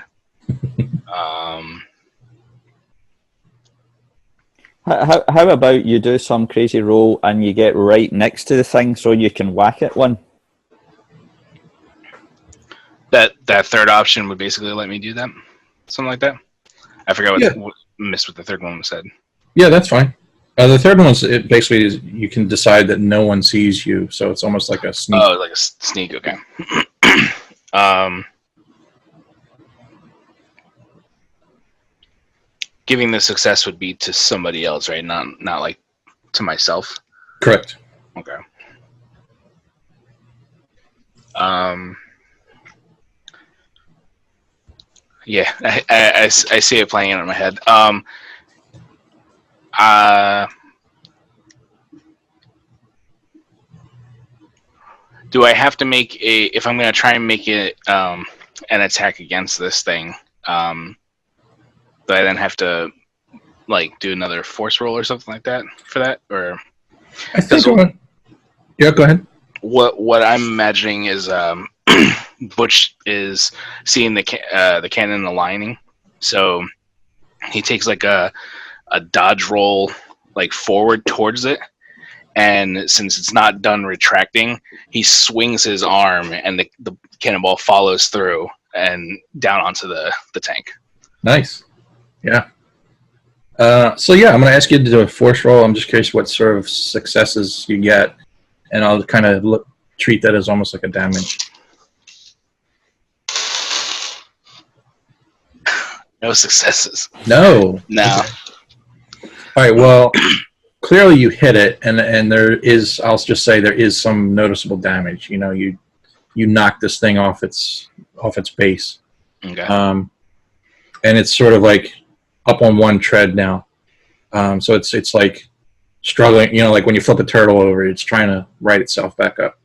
How about you do some crazy roll and you get right next to the thing so you can whack it one? That third option would basically let me do that? something like that. I forgot what missed what the third one said. Yeah, that's fine. The third one's it basically is you can decide that no one sees you, so it's almost like a sneak. Oh, like a sneak. Okay. Giving the success would be to somebody else, right? Not like to myself. Correct. Okay. Yeah, I see it playing in my head. Do I have to make if I'm going to try and make it an attack against this thing, do I then have to like do another force roll or something like that for that? Or I think yeah, go ahead. What I'm imagining is Butch is seeing the cannon in the lining, so he takes like a dodge roll like forward towards it, and since it's not done retracting, he swings his arm and the cannonball follows through and down onto the tank. Nice. Yeah. So yeah, I'm going to ask you to do a force roll. I'm just curious what sort of successes you get, and I'll kind of treat that as almost like a damage. No successes. No. No. All right. Well, clearly you hit it, and there is. I'll just say there is some noticeable damage. You know, you knock this thing off its base. Okay. And it's sort of like up on one tread now. So it's like struggling. You know, like when you flip a turtle over, it's trying to right itself back up.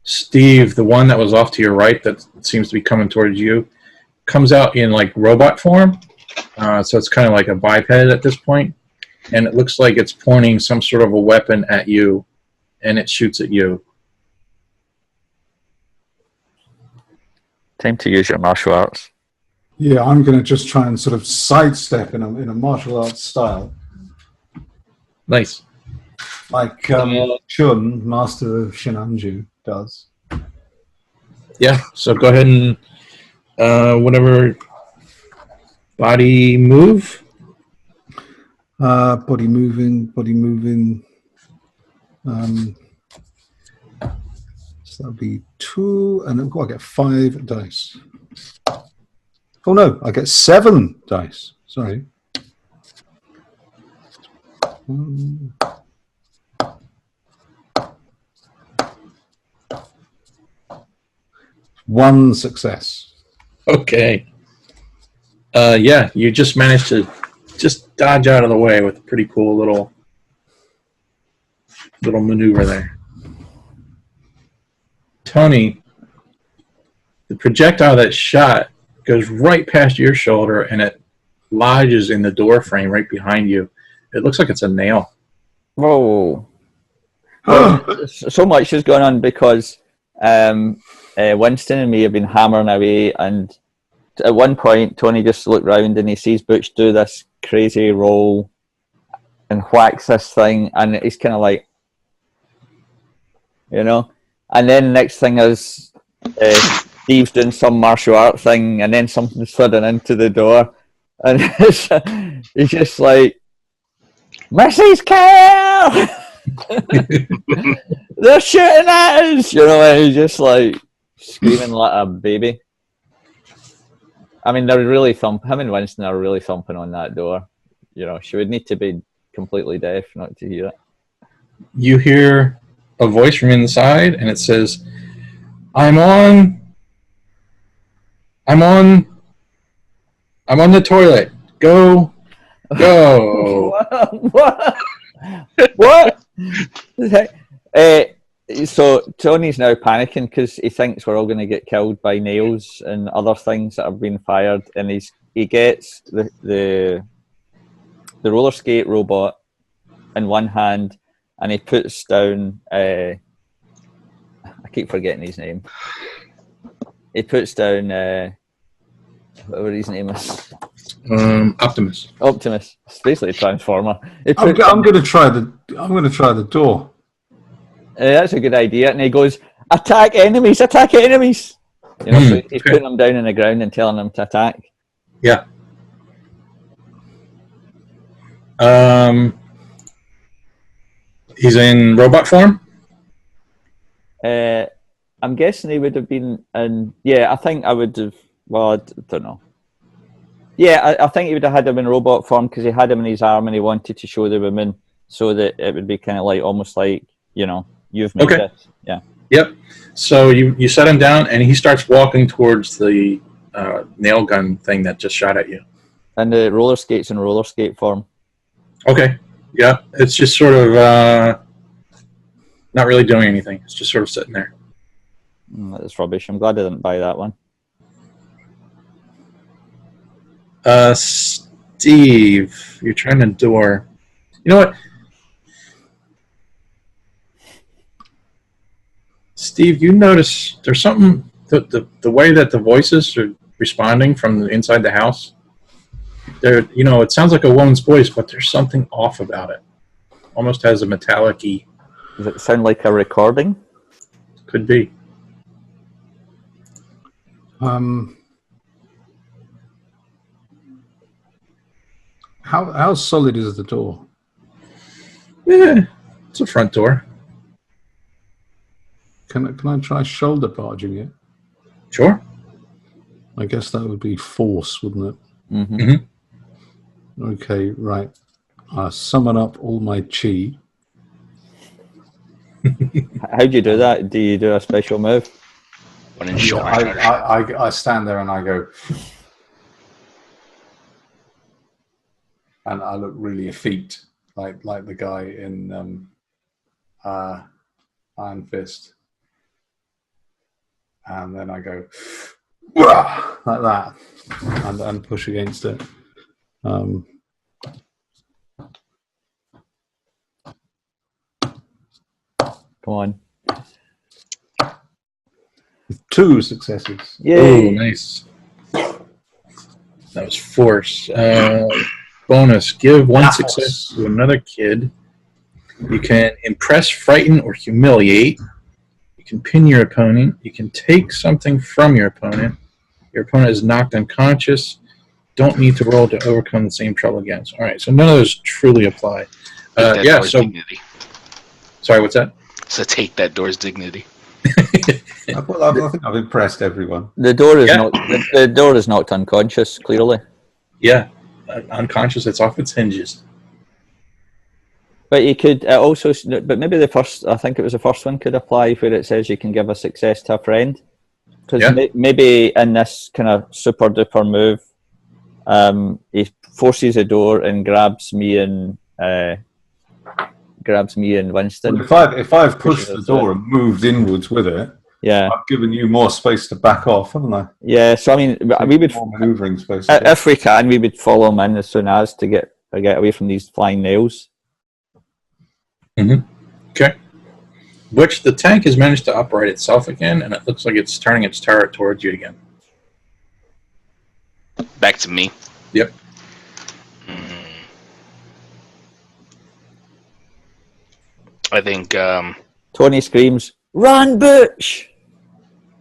Steve, the one that was off to your right that seems to be coming towards you, comes out in like robot form. So it's kind of like a biped at this point, and it looks like it's pointing some sort of a weapon at you, and it shoots at you. Time to use your martial arts. Yeah, I'm going to just try and sort of sidestep in a martial arts style. Nice. Like Chun, Master of Shinanju, does. Yeah, so go ahead and whatever body move. Body moving. So that'll be 2, and then I get 5 dice. Oh no, I get 7 dice. Sorry. 1 success. Okay. Yeah, you just managed to just dodge out of the way with a pretty cool little maneuver there. Tony, the projectile that shot goes right past your shoulder and it lodges in the door frame right behind you. It looks like it's a nail. Whoa. So much is going on because Winston and me have been hammering away, and at one point Tony just looked round and he sees Butch do this crazy roll and whacks this thing, and he's kind of like, you know, and then next thing is Steve's doing some martial art thing, and then something's sliding into the door, and he's just like, Mrs. Carroll! They're shooting at us! You know, and he's just like screaming like a baby. I mean, they're really him and Winston are really thumping on that door. You know, she would need to be completely deaf not to hear it. You hear a voice from inside, and it says, I'm on the toilet. Go. What? So Tony's now panicking because he thinks we're all going to get killed by nails and other things that have been fired, and he gets the roller skate robot in one hand, and he puts down I keep forgetting his name. He puts down whatever his name is. Optimus. It's basically a transformer. I'm going to try the door. That's a good idea. And he goes, attack enemies! Attack enemies! You know, so he's putting them down on the ground and telling them to attack. Yeah. He's in robot form? I'm guessing he would have been in... Yeah, I think I would have... Well, I don't know. Yeah, I think he would have had him in robot form because he had him in his arm and he wanted to show the women so that it would be kind of like, almost like, you know, you've made this. Yeah. Yep. So you set him down and he starts walking towards the nail gun thing that just shot at you. And the roller skates in roller skate form. Okay. Yeah. It's just sort of not really doing anything. It's just sort of sitting there. That's rubbish. I'm glad I didn't buy that one. Steve, you're trying to door. You know what? Steve, you notice there's something, the way that the voices are responding from the inside the house. There, you know, it sounds like a woman's voice, but there's something off about it. Almost has a metallic-y. Does it sound like a recording? Could be. How solid is the door? Yeah, it's a front door. Can I try shoulder barging it? Sure. I guess that would be force, wouldn't it? Mm-hmm. Mm-hmm. Okay, right. I summon up all my chi. How do you do that? Do you do a special move? I stand there and I go, and I look really effete, like the guy in Iron Fist. And then I go like that And push against it. Come on. 2 successes. Yay! Oh, nice. That was force. Bonus. Give one success to another kid. You can impress, frighten, or humiliate. You can pin your opponent. You can take something from your opponent. Your opponent is knocked unconscious. Don't need to roll to overcome the same trouble again. All right, so none of those truly apply. Yeah, so... Dignity. Sorry, what's that? So take that door's dignity. I think I've impressed everyone. The door is not. The door is knocked unconscious. Clearly. Yeah, unconscious. It's off its hinges. But you could also. But maybe the first. I think it was the first one could apply where it says you can give a success to a friend. Because maybe in this kind of super duper move, he forces a door and grabs me and Winston. Well, if I've pushed the door and moved inwards with it, I've given you more space to back off, haven't I? Yeah, so I mean, we would more manoeuvring space. If we can, we would follow him in as soon as to get away from these flying nails. Mm-hmm. Okay. Which the tank has managed to upright itself again, and it looks like it's turning its turret towards you again. Back to me. Yep. I think Tony screams, "Run, Butch!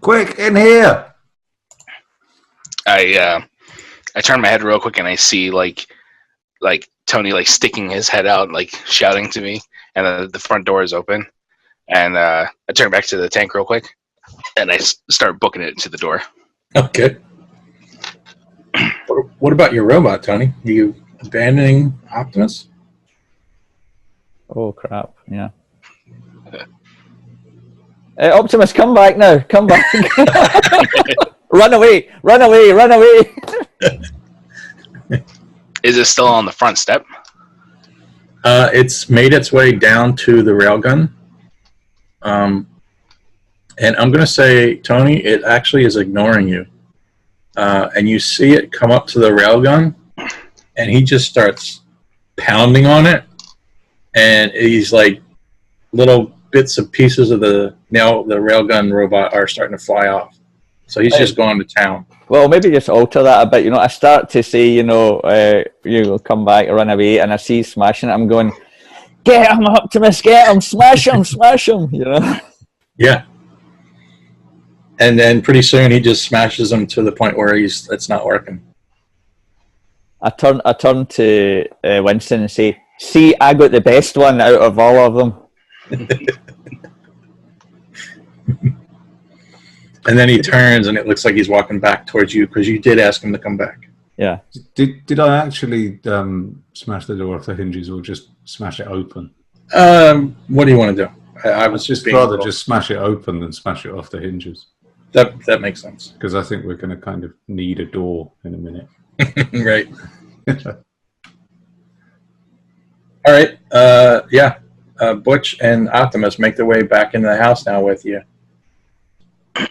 Quick, in here!" I turn my head real quick and I see like Tony like sticking his head out, like shouting to me, and the front door is open, and I turn back to the tank real quick, and I start booking it to the door. Okay. What about your robot, Tony? Are you abandoning Optimus? Oh crap! Yeah. Optimus, come back now! Come back! Run away! Run away! Run away! Is it still on the front step? It's made its way down to the railgun. And I'm going to say, Tony, it actually is ignoring you. And you see it come up to the railgun, and he just starts pounding on it. And he's like, little bits of pieces of the railgun robot are starting to fly off. So he's just going to town. Well, maybe just alter that a bit. You know, I start to say, you come back, run away, and I see smashing it. I'm going, get him, Optimus, get him, smash him, smash him. You know. Yeah. And then pretty soon he just smashes them to the point where it's not working. I turn to Winston and say, "See, I got the best one out of all of them." And then he turns, and it looks like he's walking back towards you because you did ask him to come back. Yeah. Did I actually smash the door off the hinges, or just smash it open? What do you want to do? I was just being rather just smash it open than smash it off the hinges. That makes sense. Because I think we're going to kind of need a door in a minute. Right. All right. Yeah. Butch and Optimus make their way back into the house now with you.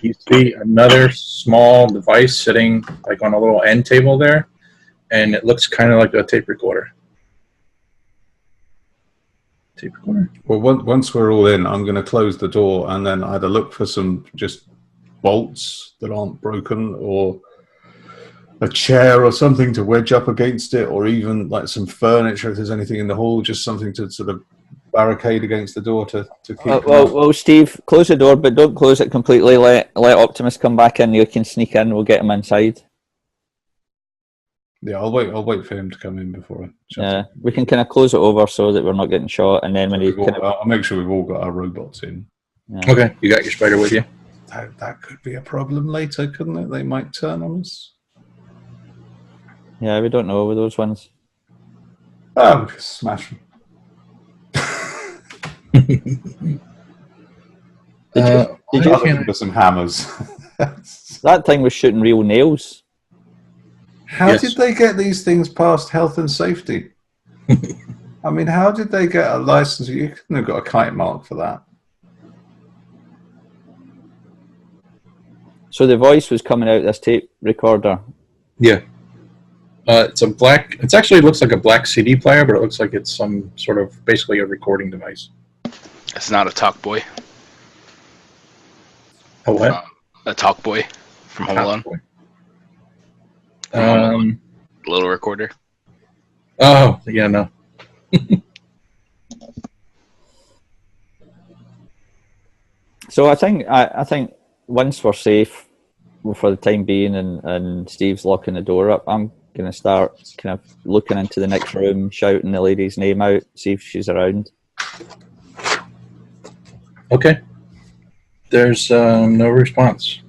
You see another small device sitting like on a little end table there, and it looks kind of like a tape recorder. Tape recorder? Well, once we're all in, I'm going to close the door and then either look for some just bolts that aren't broken, or a chair or something to wedge up against it, or even like some furniture if there's anything in the hall, just something to sort of barricade against the door to keep well, Steve, close the door, but don't close it completely. Let Optimus come back in. You can sneak in. We'll get him inside. Yeah, I'll wait for him to come in before I shut Yeah, it. we can kind of close it over so that we're not getting shot, and then when he I'll make sure we've all got our robots in. Yeah. Okay, you got your spider with you. That could be a problem later, couldn't it? They might turn on us. Yeah, we don't know with those ones. Oh, we just smash them. Did you with some hammers? that thing was shooting real nails? How Yes. did they get these things past health and safety? I mean, how did they get a license? You couldn't have got a kite mark for that. So the voice was coming out this tape recorder. Yeah. It's a black. It actually looks like a black CD player, but it looks like it's some sort of basically a recording device. It's not a talk boy. A what? A talk boy from Home Alone. Um. Little recorder. Oh, yeah, no. So I think once we're safe for the time being, and Steve's locking the door up, I'm gonna start kind of looking into the next room, shouting the lady's name out, see if she's around. Okay. There's no response.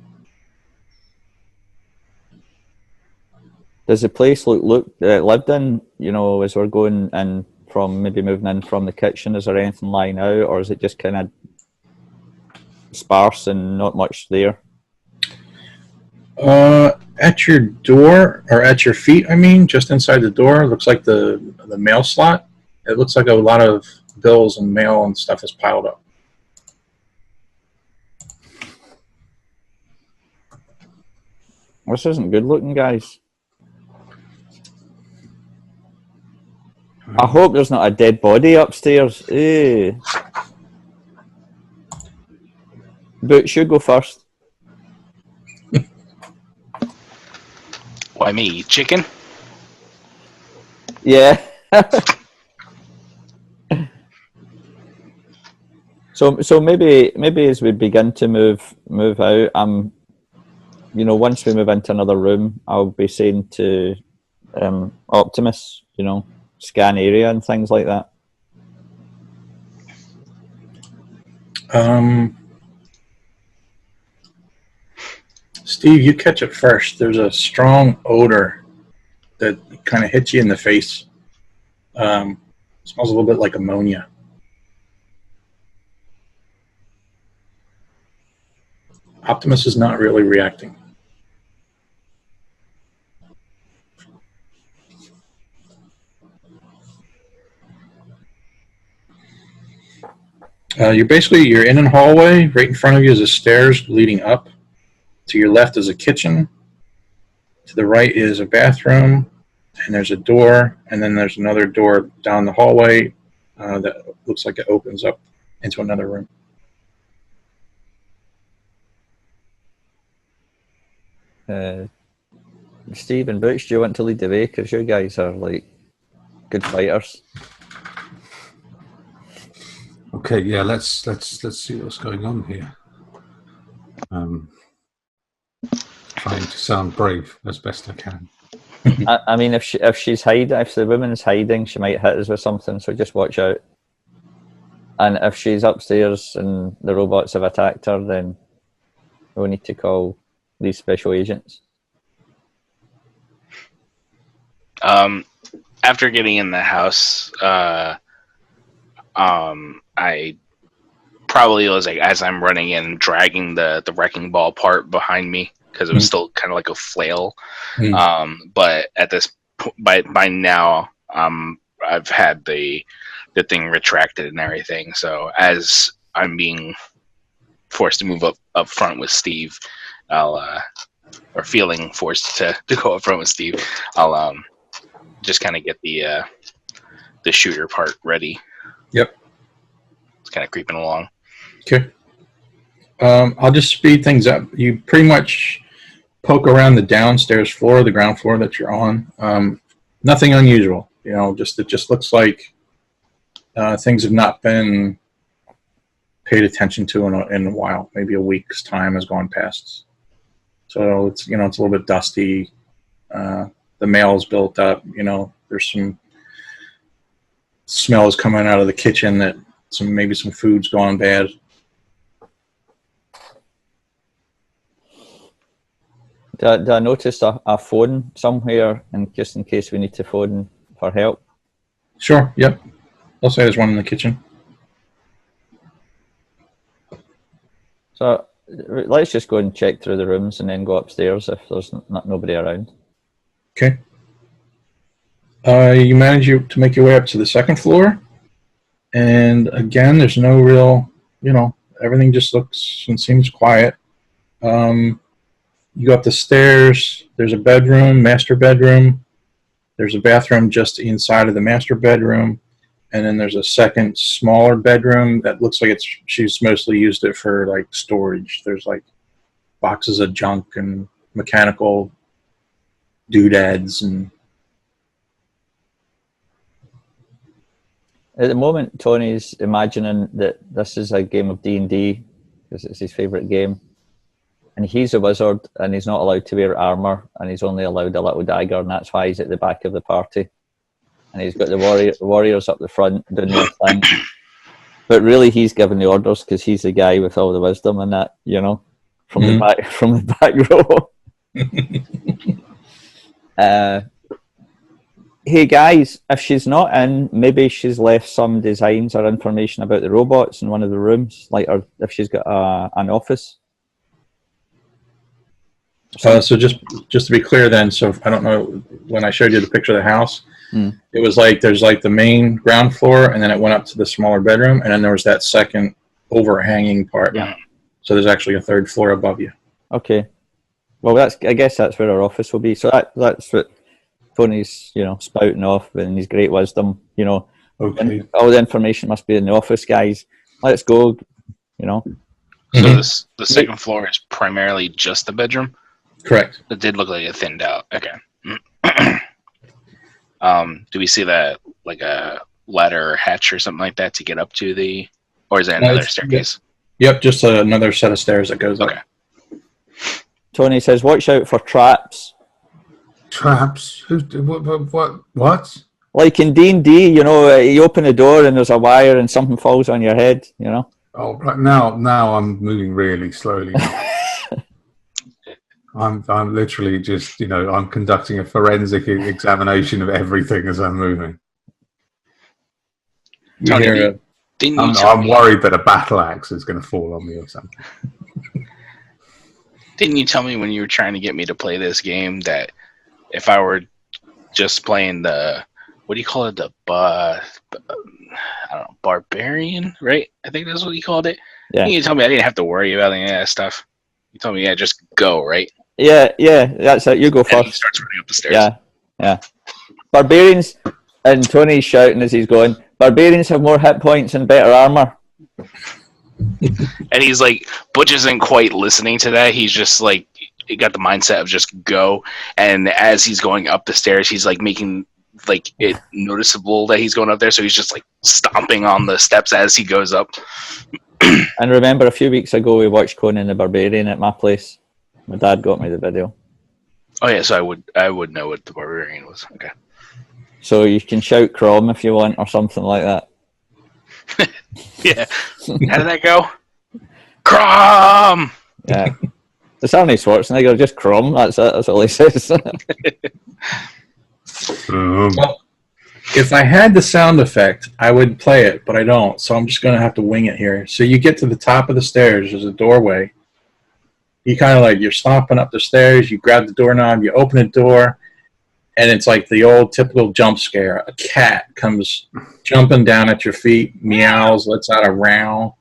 Does the place look lived in? You know, as we're going in from maybe moving in from the kitchen, is there anything lying out, or is it just kind of sparse and not much there? At your door, or at your feet, I mean, just inside the door, looks like the mail slot. It looks like a lot of bills and mail and stuff is piled up. This isn't good looking, guys. I hope there's not a dead body upstairs. Ew. But should go first. Why me? Chicken? Yeah. So maybe as we begin to move out, you know, once we move into another room, I'll be saying to Optimus, you know, scan area and things like that. Steve, you catch it first. There's a strong odor that kind of hits you in the face. Smells a little bit like ammonia. Optimus is not really reacting. You're in a hallway. Right in front of you is the stairs leading up. To your left is a kitchen. To the right is a bathroom, and there's a door, and then there's another door down the hallway that looks like it opens up into another room. Steve and Butch, do you want to lead the way? Because you guys are like good fighters. Okay, yeah, let's see what's going on here. trying to sound brave as best I can. I mean, if she's hiding, if the woman's hiding, she might hit us with something. So just watch out. And if she's upstairs and the robots have attacked her, then we'll need to call these special agents. After getting in the house, I probably was like, as I'm running in, dragging the wrecking ball part behind me because it was still kind of like a flail. But at this by now, I've had the thing retracted and everything. So as I'm being forced to move up front with Steve, or feeling forced to go up front with Steve, I'll just kind of get the shooter part ready. Yep. It's kind of creeping along. Okay. I'll just speed things up. You pretty much poke around the downstairs floor, the ground floor that you're on. Nothing unusual. It just looks like things have not been paid attention to in a while. Maybe a week's time has gone past. So it's it's a little bit dusty. The mail's built up. There's some smells coming out of the kitchen that maybe some food's gone bad. Do I notice a phone somewhere, and just in case we need to phone for help? Sure. Yep. I'll say there's one in the kitchen. So let's just go and check through the rooms and then go upstairs if there's nobody around. Okay. You manage to make your way up to the second floor, and again, there's no real, everything just looks and seems quiet. You go up the stairs. There's a bedroom, master bedroom. There's a bathroom just inside of the master bedroom. And then there's a second smaller bedroom that looks like she's mostly used it for like storage. There's like boxes of junk and mechanical doodads. And at the moment, Tony's imagining that this is a game of D&D because it's his favourite game. And he's a wizard, and he's not allowed to wear armour, and he's only allowed a little dagger, and that's why he's at the back of the party. And he's got the warriors up the front doing their thing. But really, he's giving the orders because he's the guy with all the wisdom and that, from the back row. Hey guys, if she's not in, maybe she's left some designs or information about the robots in one of the rooms, or if she's got an office. So just to be clear then, so I don't know, when I showed you the picture of the house, it was like there's like the main ground floor, and then it went up to the smaller bedroom, and then there was that second overhanging part. Yeah. So there's actually a third floor above you. Okay. Well, I guess that's where our office will be. So that's what Tony's, spouting off in his great wisdom. Okay. All the information must be in the office, guys. Let's go. So the second floor is primarily just the bedroom. Correct. It did look like it thinned out. Okay. Do we see that like a ladder or hatch or something like that to get up to or is that another staircase? Yep, just another set of stairs that goes up. Okay. Tony says, watch out for traps. Traps? What? Like in D&D, you open the door and there's a wire and something falls on your head, Oh, right now I'm moving really slowly. I'm literally just, I'm conducting a forensic examination of everything as I'm moving. Tony, I'm worried that a battle axe is going to fall on me or something. Didn't you tell me when you were trying to get me to play this game that if I were just playing what do you call it? I don't know, barbarian, right? I think that's what you called it. Yeah. You told me I didn't have to worry about any of that stuff. You told me, just go, right? Yeah, that's it. You go first. And he starts running up the stairs. Yeah. Barbarians, and Tony's shouting as he's going, barbarians have more hit points and better armor. And he's like, Butch isn't quite listening to that. He's just like, he got the mindset of just go. And as he's going up the stairs, he's like making like it noticeable that he's going up there. So he's just like stomping on the steps as he goes up. And remember, a few weeks ago, we watched Conan the Barbarian at my place. My dad got me the video. Oh yeah, so I would know what the barbarian was. Okay. So you can shout Crom if you want, or something like that. Yeah. How did that go? Crom! Yeah. It's Arnie Schwarzenegger, just Crom. That's it. That's all he says. Well, if I had the sound effect, I would play it, but I don't. So I'm just going to have to wing it here. So you get to the top of the stairs. There's a doorway. You kind of like, you're stomping up the stairs. You grab the doorknob. You open the door. And it's like the old typical jump scare. A cat comes jumping down at your feet, meows, lets out a growl,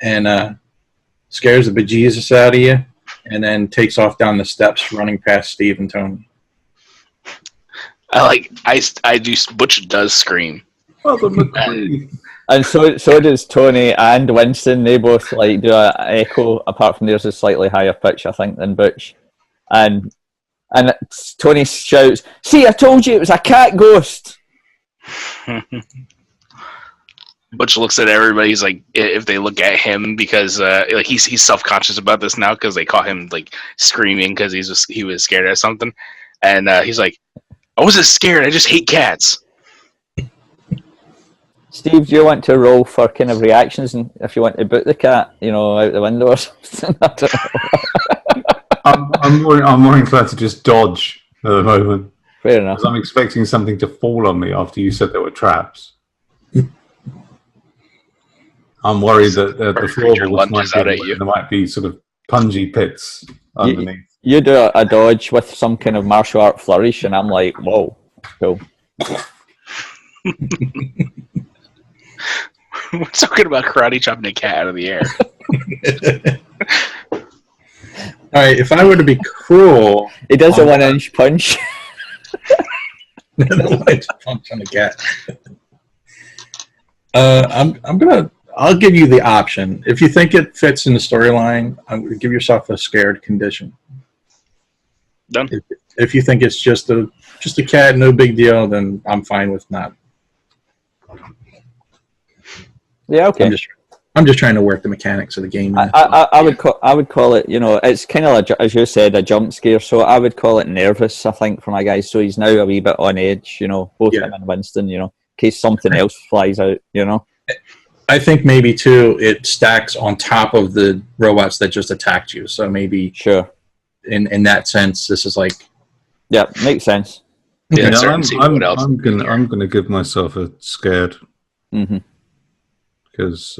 and scares the bejesus out of you, and then takes off down the steps, running past Steve and Tony. I do. Butch does scream. And so does Tony and Winston. They both like do an echo. Apart from theirs is slightly higher pitch, I think, than Butch. And Tony shouts, "See, I told you it was a cat ghost." Butch looks at everybody. He's like, if they look at him, because like he's self-conscious about this now because they caught him like screaming because he was scared of something, and he's like, "I wasn't scared. I just hate cats." Steve, do you want to roll for kind of reactions, and if you want to boot the cat, out the window or something? I don't know. I'm more inclined to just dodge at the moment. Fair enough. Because I'm expecting something to fall on me after you said there were traps. I'm worried that the floorboards there might be sort of pungy pits underneath. You do a dodge with some kind of martial art flourish, and I'm like, whoa, cool. What's so good about karate chopping a cat out of the air? All right, if I were to be cruel... He does a 1-inch punch. Punch on the cat. I'll give you the option. If you think it fits in the storyline, I'm going to give yourself a scared condition. Done. If you think it's just a cat, no big deal, then I'm fine with not. Yeah, okay. I'm just trying to work the mechanics of the game. I would call it, it's kind of like, as you said, a jump scare. So I would call it nervous, I think, for my guys. So he's now a wee bit on edge, both him and Winston, in case something else flies out, I think maybe too it stacks on top of the robots that just attacked you. So maybe sure. In that sense, this is like makes sense. Yeah, I'm gonna give myself a scared. Mm-hmm. Because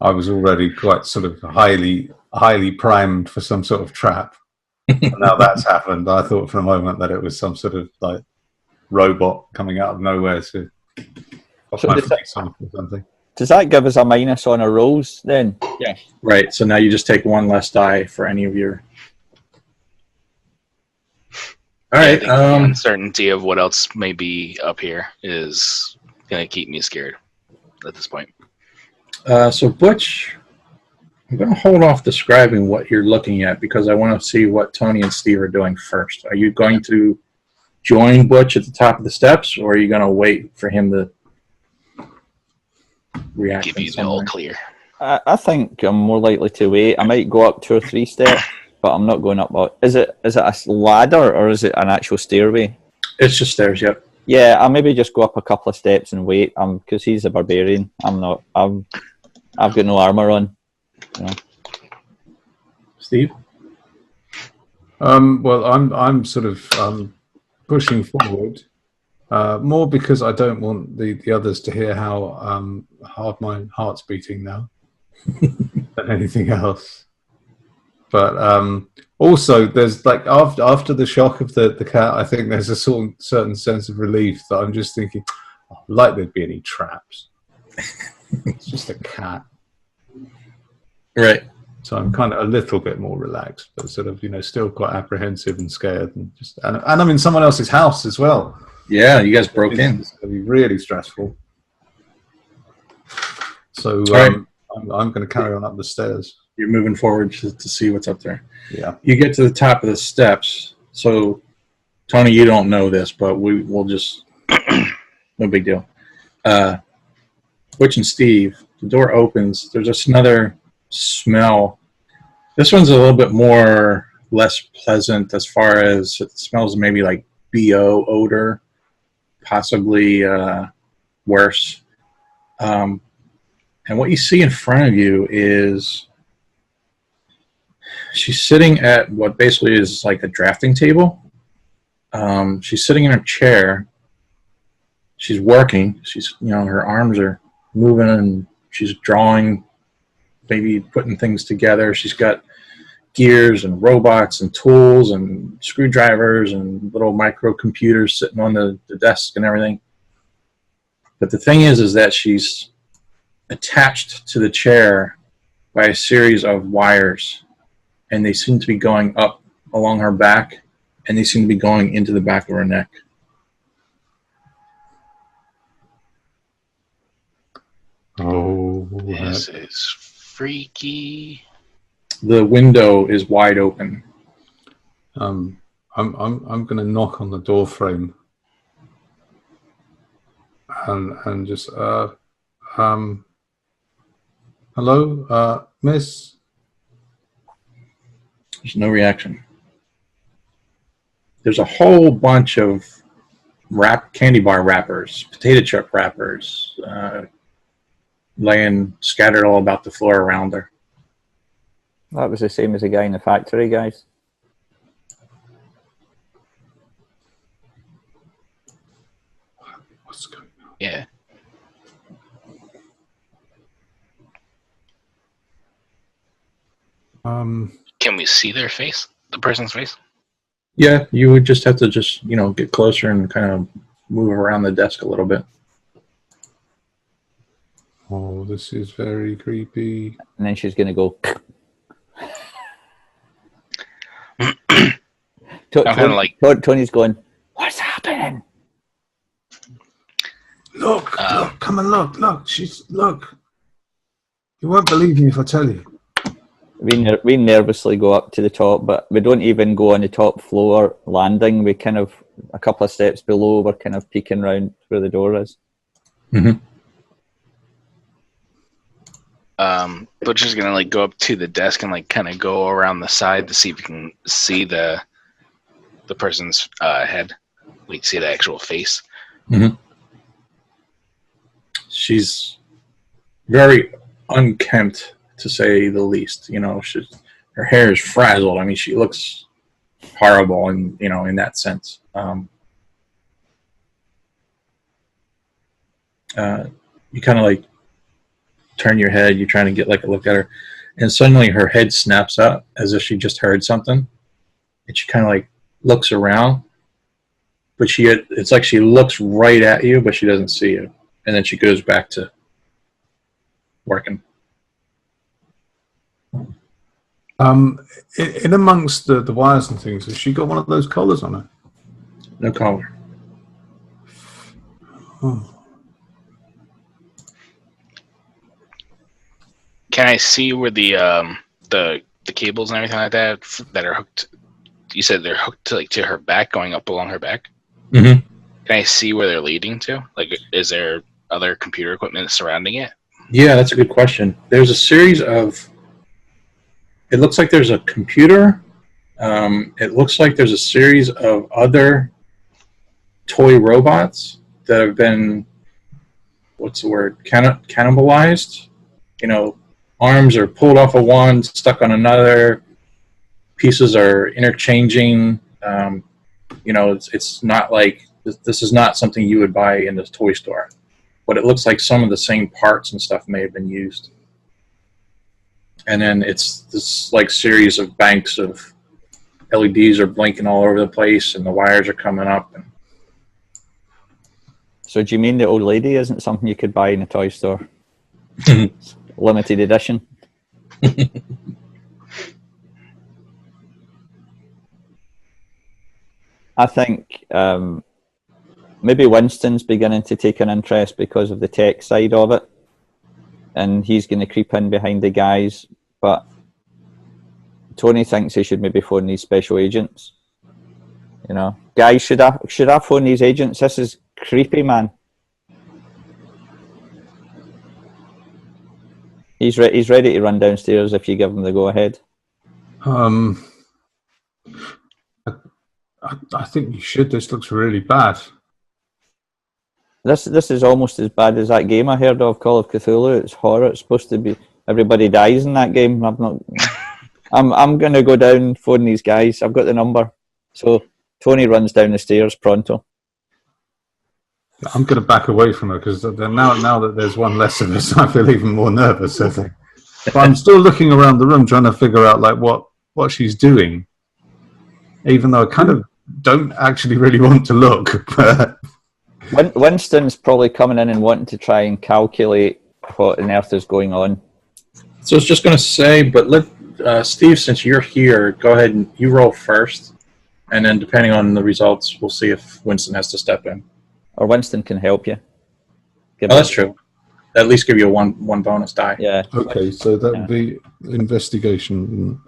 I was already quite sort of highly primed for some sort of trap. And now that's happened. I thought for a moment that it was some sort of like robot coming out of nowhere to off my face or something. Does that give us a minus on our rolls then? Yeah. Right. So now you just take one less die for any of your. All right. The uncertainty of what else may be up here is going to keep me scared at this point. So Butch, I'm going to hold off describing what you're looking at because I want to see what Tony and Steve are doing first. Are you going to join Butch at the top of the steps, or are you going to wait for him to react? Give you the all clear. I think I'm more likely to wait. I might go up 2 or 3 steps, but I'm not going up. Is it a ladder or is it an actual stairway? It's just stairs. Yep. Yeah, I'll maybe just go up a couple of steps and wait. Because he's a barbarian. I'm not. I've got no armor on. Steve. Well, I'm sort of pushing forward, more because I don't want the others to hear how hard my heart's beating now than anything else. But also, there's like after the shock of the cat, I think there's a certain sense of relief that I'm just thinking, like there'd be any traps. It's just a cat, right? So I'm kind of a little bit more relaxed, but sort of still quite apprehensive and scared, and I'm in someone else's house as well. Yeah, you guys broke in. It's going to be really stressful. So right. I'm going to carry on up the stairs. You're moving forward to see what's up there. Yeah. You get to the top of the steps. So, Tony, you don't know this, but we'll just no big deal. Butch and Steve, the door opens. There's just another smell This one's a little bit less pleasant as far as it smells, maybe like BO odor, possibly worse. And what you see in front of you is she's sitting at what basically is like a drafting table. She's sitting in her chair. She's working. She's, her arms are moving and she's drawing, maybe putting things together. She's got gears and robots and tools and screwdrivers and little microcomputers sitting on the desk and everything. But the thing is that she's attached to the chair by a series of wires, and they seem to be going up along her back, and they seem to be going into the back of her neck. Oh, This is freaky. The window is wide open. I'm going to knock on the door frame and just hello, miss. There's no reaction. There's a whole bunch of candy bar wrappers, potato chip wrappers, laying scattered all about the floor around her. That was the same as the guy in the factory, guys. What's going on? Yeah. Can we see their face? The person's face? Yeah, you would just have to get closer and kind of move around the desk a little bit. Oh, this is very creepy. And then she's going to go. I'm kind of like Tony's going, what's happening? Look, come and look. Look. You won't believe me if I tell you. We nervously go up to the top, but we don't even go on the top floor landing. We kind of, a couple of steps below, we're kind of peeking around where the door is. Mm-hmm. Butcher's gonna like go up to the desk and like kind of go around the side to see if we can see the person's head. We can see the actual face. Mm-hmm. She's very unkempt, to say the least. Her hair is frazzled. I mean, she looks horrible, in that sense. You kind of like turn your head. You're trying to get like a look at her, and suddenly her head snaps up as if she just heard something, and she kind of like looks around, but it's like she looks right at you, but she doesn't see you, and then she goes back to working. In amongst the wires and things, has she got one of those collars on her? No collar. Oh. Can I see where the cables and everything like that are hooked? You said they're hooked to her back, going up along her back. Mm-hmm. Can I see where they're leading to? Like, is there other computer equipment surrounding it? Yeah, that's a good question. There's a series of. It looks like there's a computer. It looks like there's a series of other toy robots that have been, what's the word, cannibalized. Arms are pulled off of one, stuck on another. Pieces are interchanging. It's not like this is not something you would buy in the toy store, but it looks like some of the same parts and stuff may have been used. And then it's this like series of banks of LEDs are blinking all over the place, and the wires are coming up. So do you mean the old lady isn't something you could buy in a toy store? Limited edition? I think maybe Winston's beginning to take an interest because of the tech side of it, and he's going to creep in behind the guys, but Tony thinks he should maybe phone these special agents. Guys, should I phone these agents? This is creepy, man. He's ready to run downstairs if you give him the go ahead. I think you should. This looks really bad. This is almost as bad as that game I heard of, Call of Cthulhu. It's horror. It's supposed to be everybody dies in that game. I'm gonna go down, phone these guys. I've got the number. So Tony runs down the stairs pronto. I'm going to back away from her because now that there's one less of us, I feel even more nervous. I think. But I'm still looking around the room trying to figure out like what she's doing, even though I kind of don't actually really want to look. But Winston's probably coming in and wanting to try and calculate what on earth is going on. So I was just going to say, but let Steve, since you're here, go ahead and you roll first, and then depending on the results, we'll see if Winston has to step in. Or Winston can help you. That's true. At least give you a one bonus die. Yeah. Okay, so that would be investigation.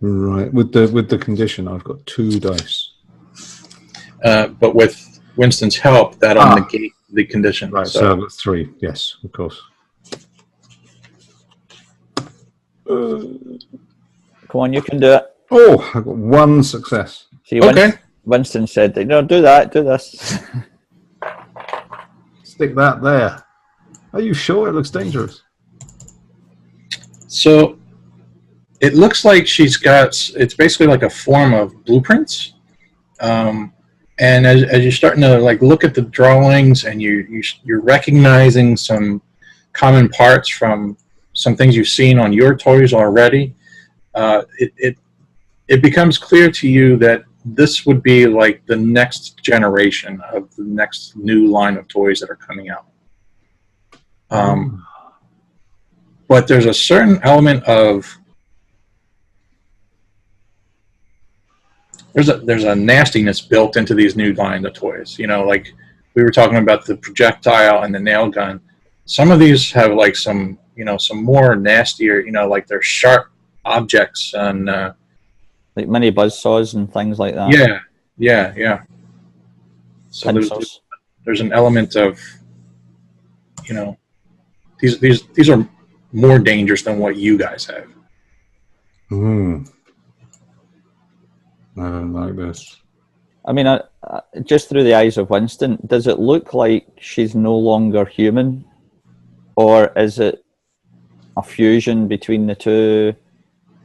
Right, with the condition, I've got 2 dice. But with Winston's help, that'll negate the condition. Right, so I've got 3. Yes, of course. Come on, you can do it. Oh, I've got 1 success. See, okay. Winston said, "No, do that. Do this." Stick that there. Are you sure? It looks dangerous. So it looks like she's got. It's basically like a form of blueprints. And as you're starting to like look at the drawings, and you're recognizing some common parts from some things you've seen on your toys already, it becomes clear to you that this would be like the next generation of the next new line of toys that are coming out. But there's a certain element of there's a nastiness built into these new line of toys. You know, like we were talking about the projectile and the nail gun. Some of these have like some more nastier, like they're sharp objects and like mini buzzsaws and things like that. Yeah. So there's an element of, these are more dangerous than what you guys have. I don't like this. I mean, just through the eyes of Winston, does it look like she's no longer human, or is it a fusion between the two?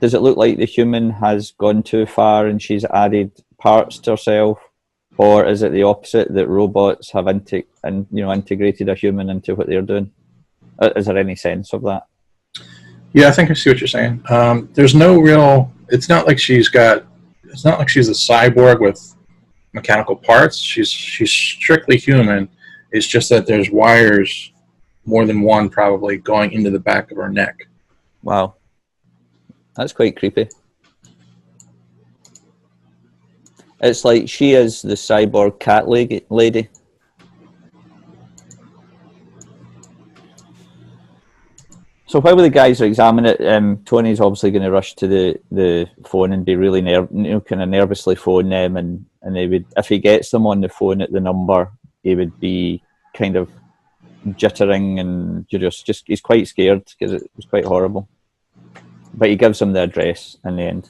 Does it look like the human has gone too far and she's added parts to herself, or is it the opposite, that robots have integrated a human into what they're doing? Is there any sense of that? Yeah, I think I see what you're saying. There's no real. It's not like she's a cyborg with mechanical parts. She's strictly human. It's just that there's wires, more than one probably, going into the back of her neck. Wow. That's quite creepy. It's like she is the cyborg cat lady. So while the guys are examining it, Tony's obviously going to rush to the phone and be really kind of nervously phone them, and they would, if he gets them on the phone at the number, he would be kind of jittering and just he's quite scared because it was quite horrible. But he gives them the address in the end.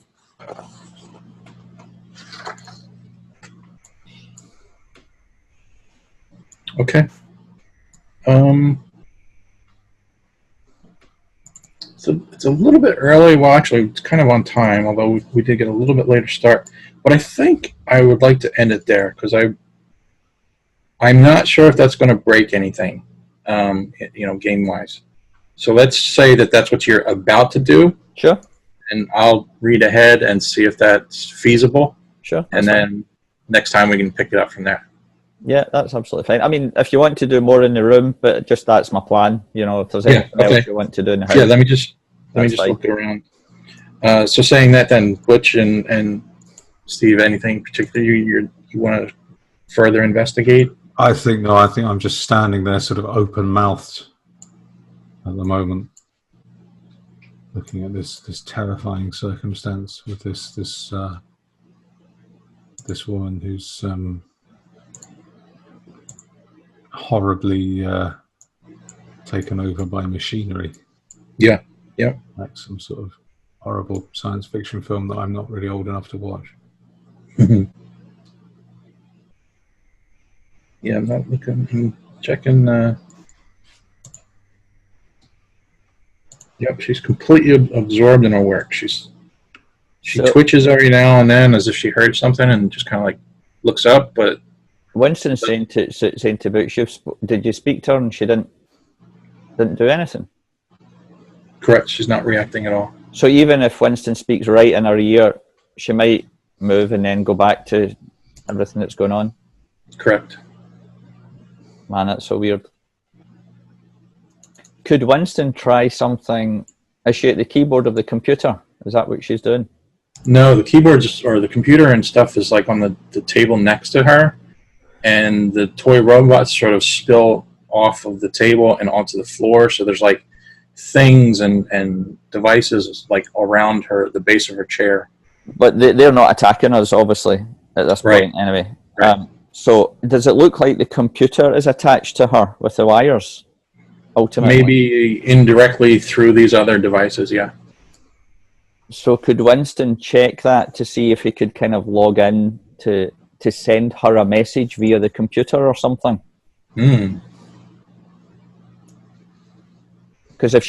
Okay. So it's a little bit early. Well, actually, it's kind of on time, although we did get a little bit later start. But I think I would like to end it there because I'm not sure if that's going to break anything, game-wise. So let's say that that's what you're about to do. Sure. And I'll read ahead and see if that's feasible. Sure. And then next time we can pick it up from there. Yeah, that's absolutely fine. I mean, if you want to do more in the room, but just that's my plan. If there's anything else you want to do in the house. Yeah, let me just look around. So saying that, then Butch and Steve, anything particular you want to further investigate? I think I'm just standing there, sort of open-mouthed at the moment, looking at this terrifying circumstance with this woman who's horribly taken over by machinery. Yeah. Yeah. Like some sort of horrible science fiction film that I'm not really old enough to watch. Yeah, I'm not looking. I'm checking. Yep, she's completely absorbed in her work. She So- twitches every now and then as if she heard something and just kind of like looks up. But Winston's saying to Boots, did you speak to her and she didn't do anything? correct, she's not reacting at all. So even if Winston speaks right in her ear, she might move and then go back to everything that's going on. Correct. Man, that's so weird. Could Winston try something? Is she at the keyboard of the computer? Is that what she's doing? No, the keyboards or the computer and stuff is like on the table next to her, and the toy robots sort of spill off of the table and onto the floor. So there's like things and devices like around her, the base of her chair. But they're not attacking us, obviously, at this Right. point, anyway. Right. So does it look like the computer is attached to her with the wires, ultimately? Maybe indirectly through these other devices, yeah. So could Winston check that to see if he could kind of log in to send her a message via the computer or something? Because if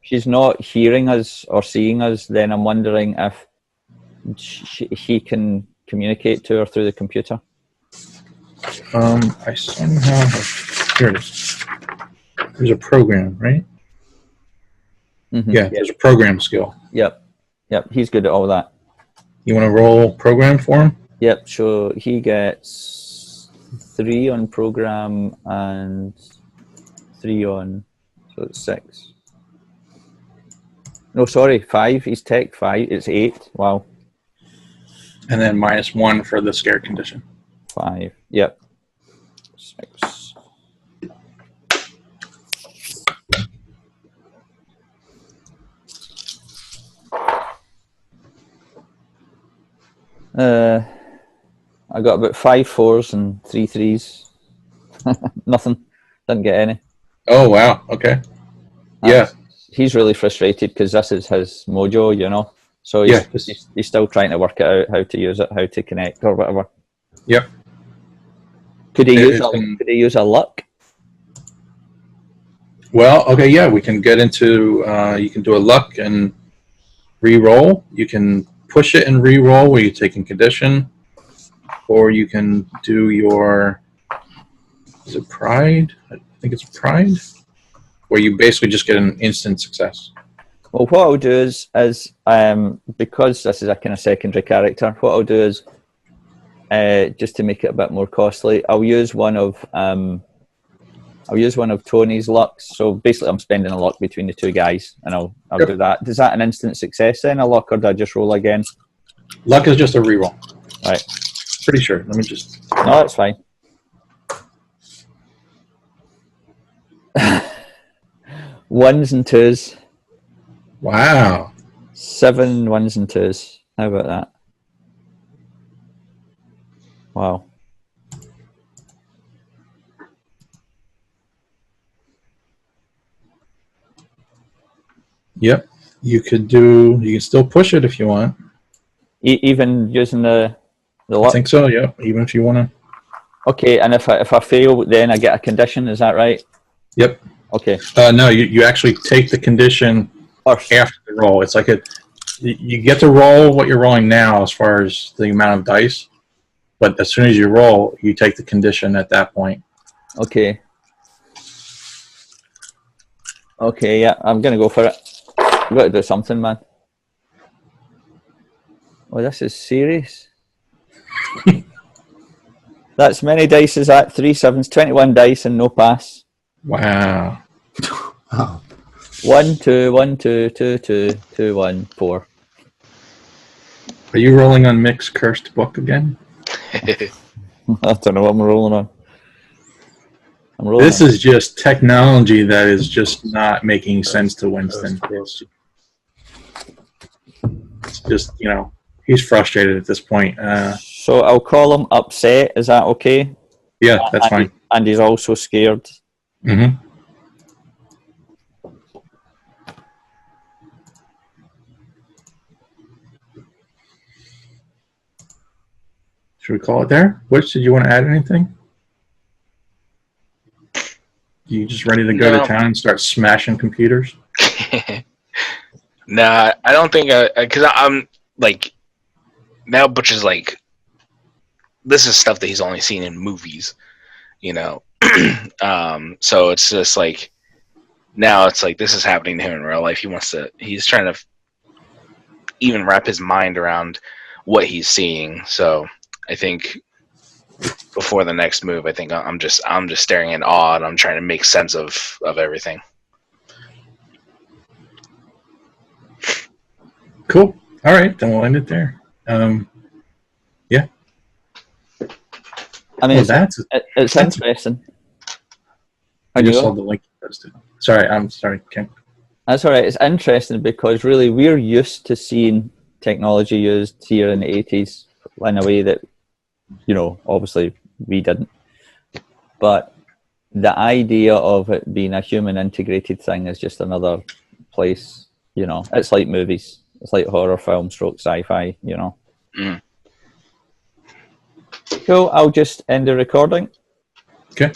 she's not hearing us or seeing us, then I'm wondering if he can communicate to her through the computer. I somehow have, here it is. There's a program, right? Mm-hmm. Yeah, there's a program skill. Yep. He's good at all that. You want to roll program for him? Yep. So he gets 3 on program and 3 on, so it's 6. No, sorry, 5. He's tech 5. It's 8. Wow. And then -1 for the scare condition. 5. Yep. 6. I got about 5 4s and 3 3s. Nothing. Didn't get any. Oh, wow. Okay. Yeah. He's really frustrated because this is his mojo, you know. So he's still trying to work it out, how to use it, how to connect or whatever. Yep. Could he use a luck? Well, okay, yeah, we can get into, you can do a luck and re-roll. You can push it and re-roll where you're taking condition. Or you can do your, is it pride? I think it's pride. Where you basically just get an instant success. Well, what I'll do is because this is a kind of secondary character, what I'll do is, just to make it a bit more costly, I'll use one of Tony's lucks. So basically, I'm spending a luck between the two guys, and I'll Yep. do that. Is that an instant success then, a luck, or do I just roll again? Luck is just a re-roll. Right. Pretty sure. Let me just. No, that's fine. Ones and 2s. Wow. 7 1s and 2s. How about that? Wow. Yep. You can still push it if you want. Even using the luck? I think so, yeah. Even if you want to. Okay, and if I fail, then I get a condition, is that right? Yep. Okay. No, you actually take the condition First. after the roll. It's like you get to roll what you're rolling now as far as the amount of dice, but as soon as you roll, you take the condition at that point. Okay. Okay, yeah, I'm going to go for it. I've got to do something, man. Oh, this is serious. That's many dice, is that? 3 7s, 21 dice and no pass. Wow. Oh. 1 2 1 2 2 2 2 1 4. Are you rolling on Mick's cursed book again? I don't know what I'm rolling on. I'm rolling. This is just technology that is just not making sense to Winston. It's just, he's frustrated at this point. So I'll call him upset. Is that okay? Yeah, that's fine. And he's also scared. Mm-hmm. should we call it there? Butch, did you want to add anything? You just ready to go to town and start smashing computers? Nah, I don't think because I'm like now Butch is like this is stuff that he's only seen in movies, you know. So it's just like now it's like this is happening to him in real life. He's trying to even wrap his mind around what he's seeing. So I think before the next move, I think I'm just staring in awe and I'm trying to make sense of everything. Cool. All right, then we'll end it there. Yeah. I mean, Well, it's interesting. I just saw the link you posted. Sorry, I'm sorry, Ken. That's all right. It's interesting because really we're used to seeing technology used here in the 80s in a way that, you know, obviously we didn't. But the idea of it being a human integrated thing is just another place, you know. It's like movies. It's like horror film stroke sci-fi, you know. Mm. Cool. I'll just end the recording. Okay.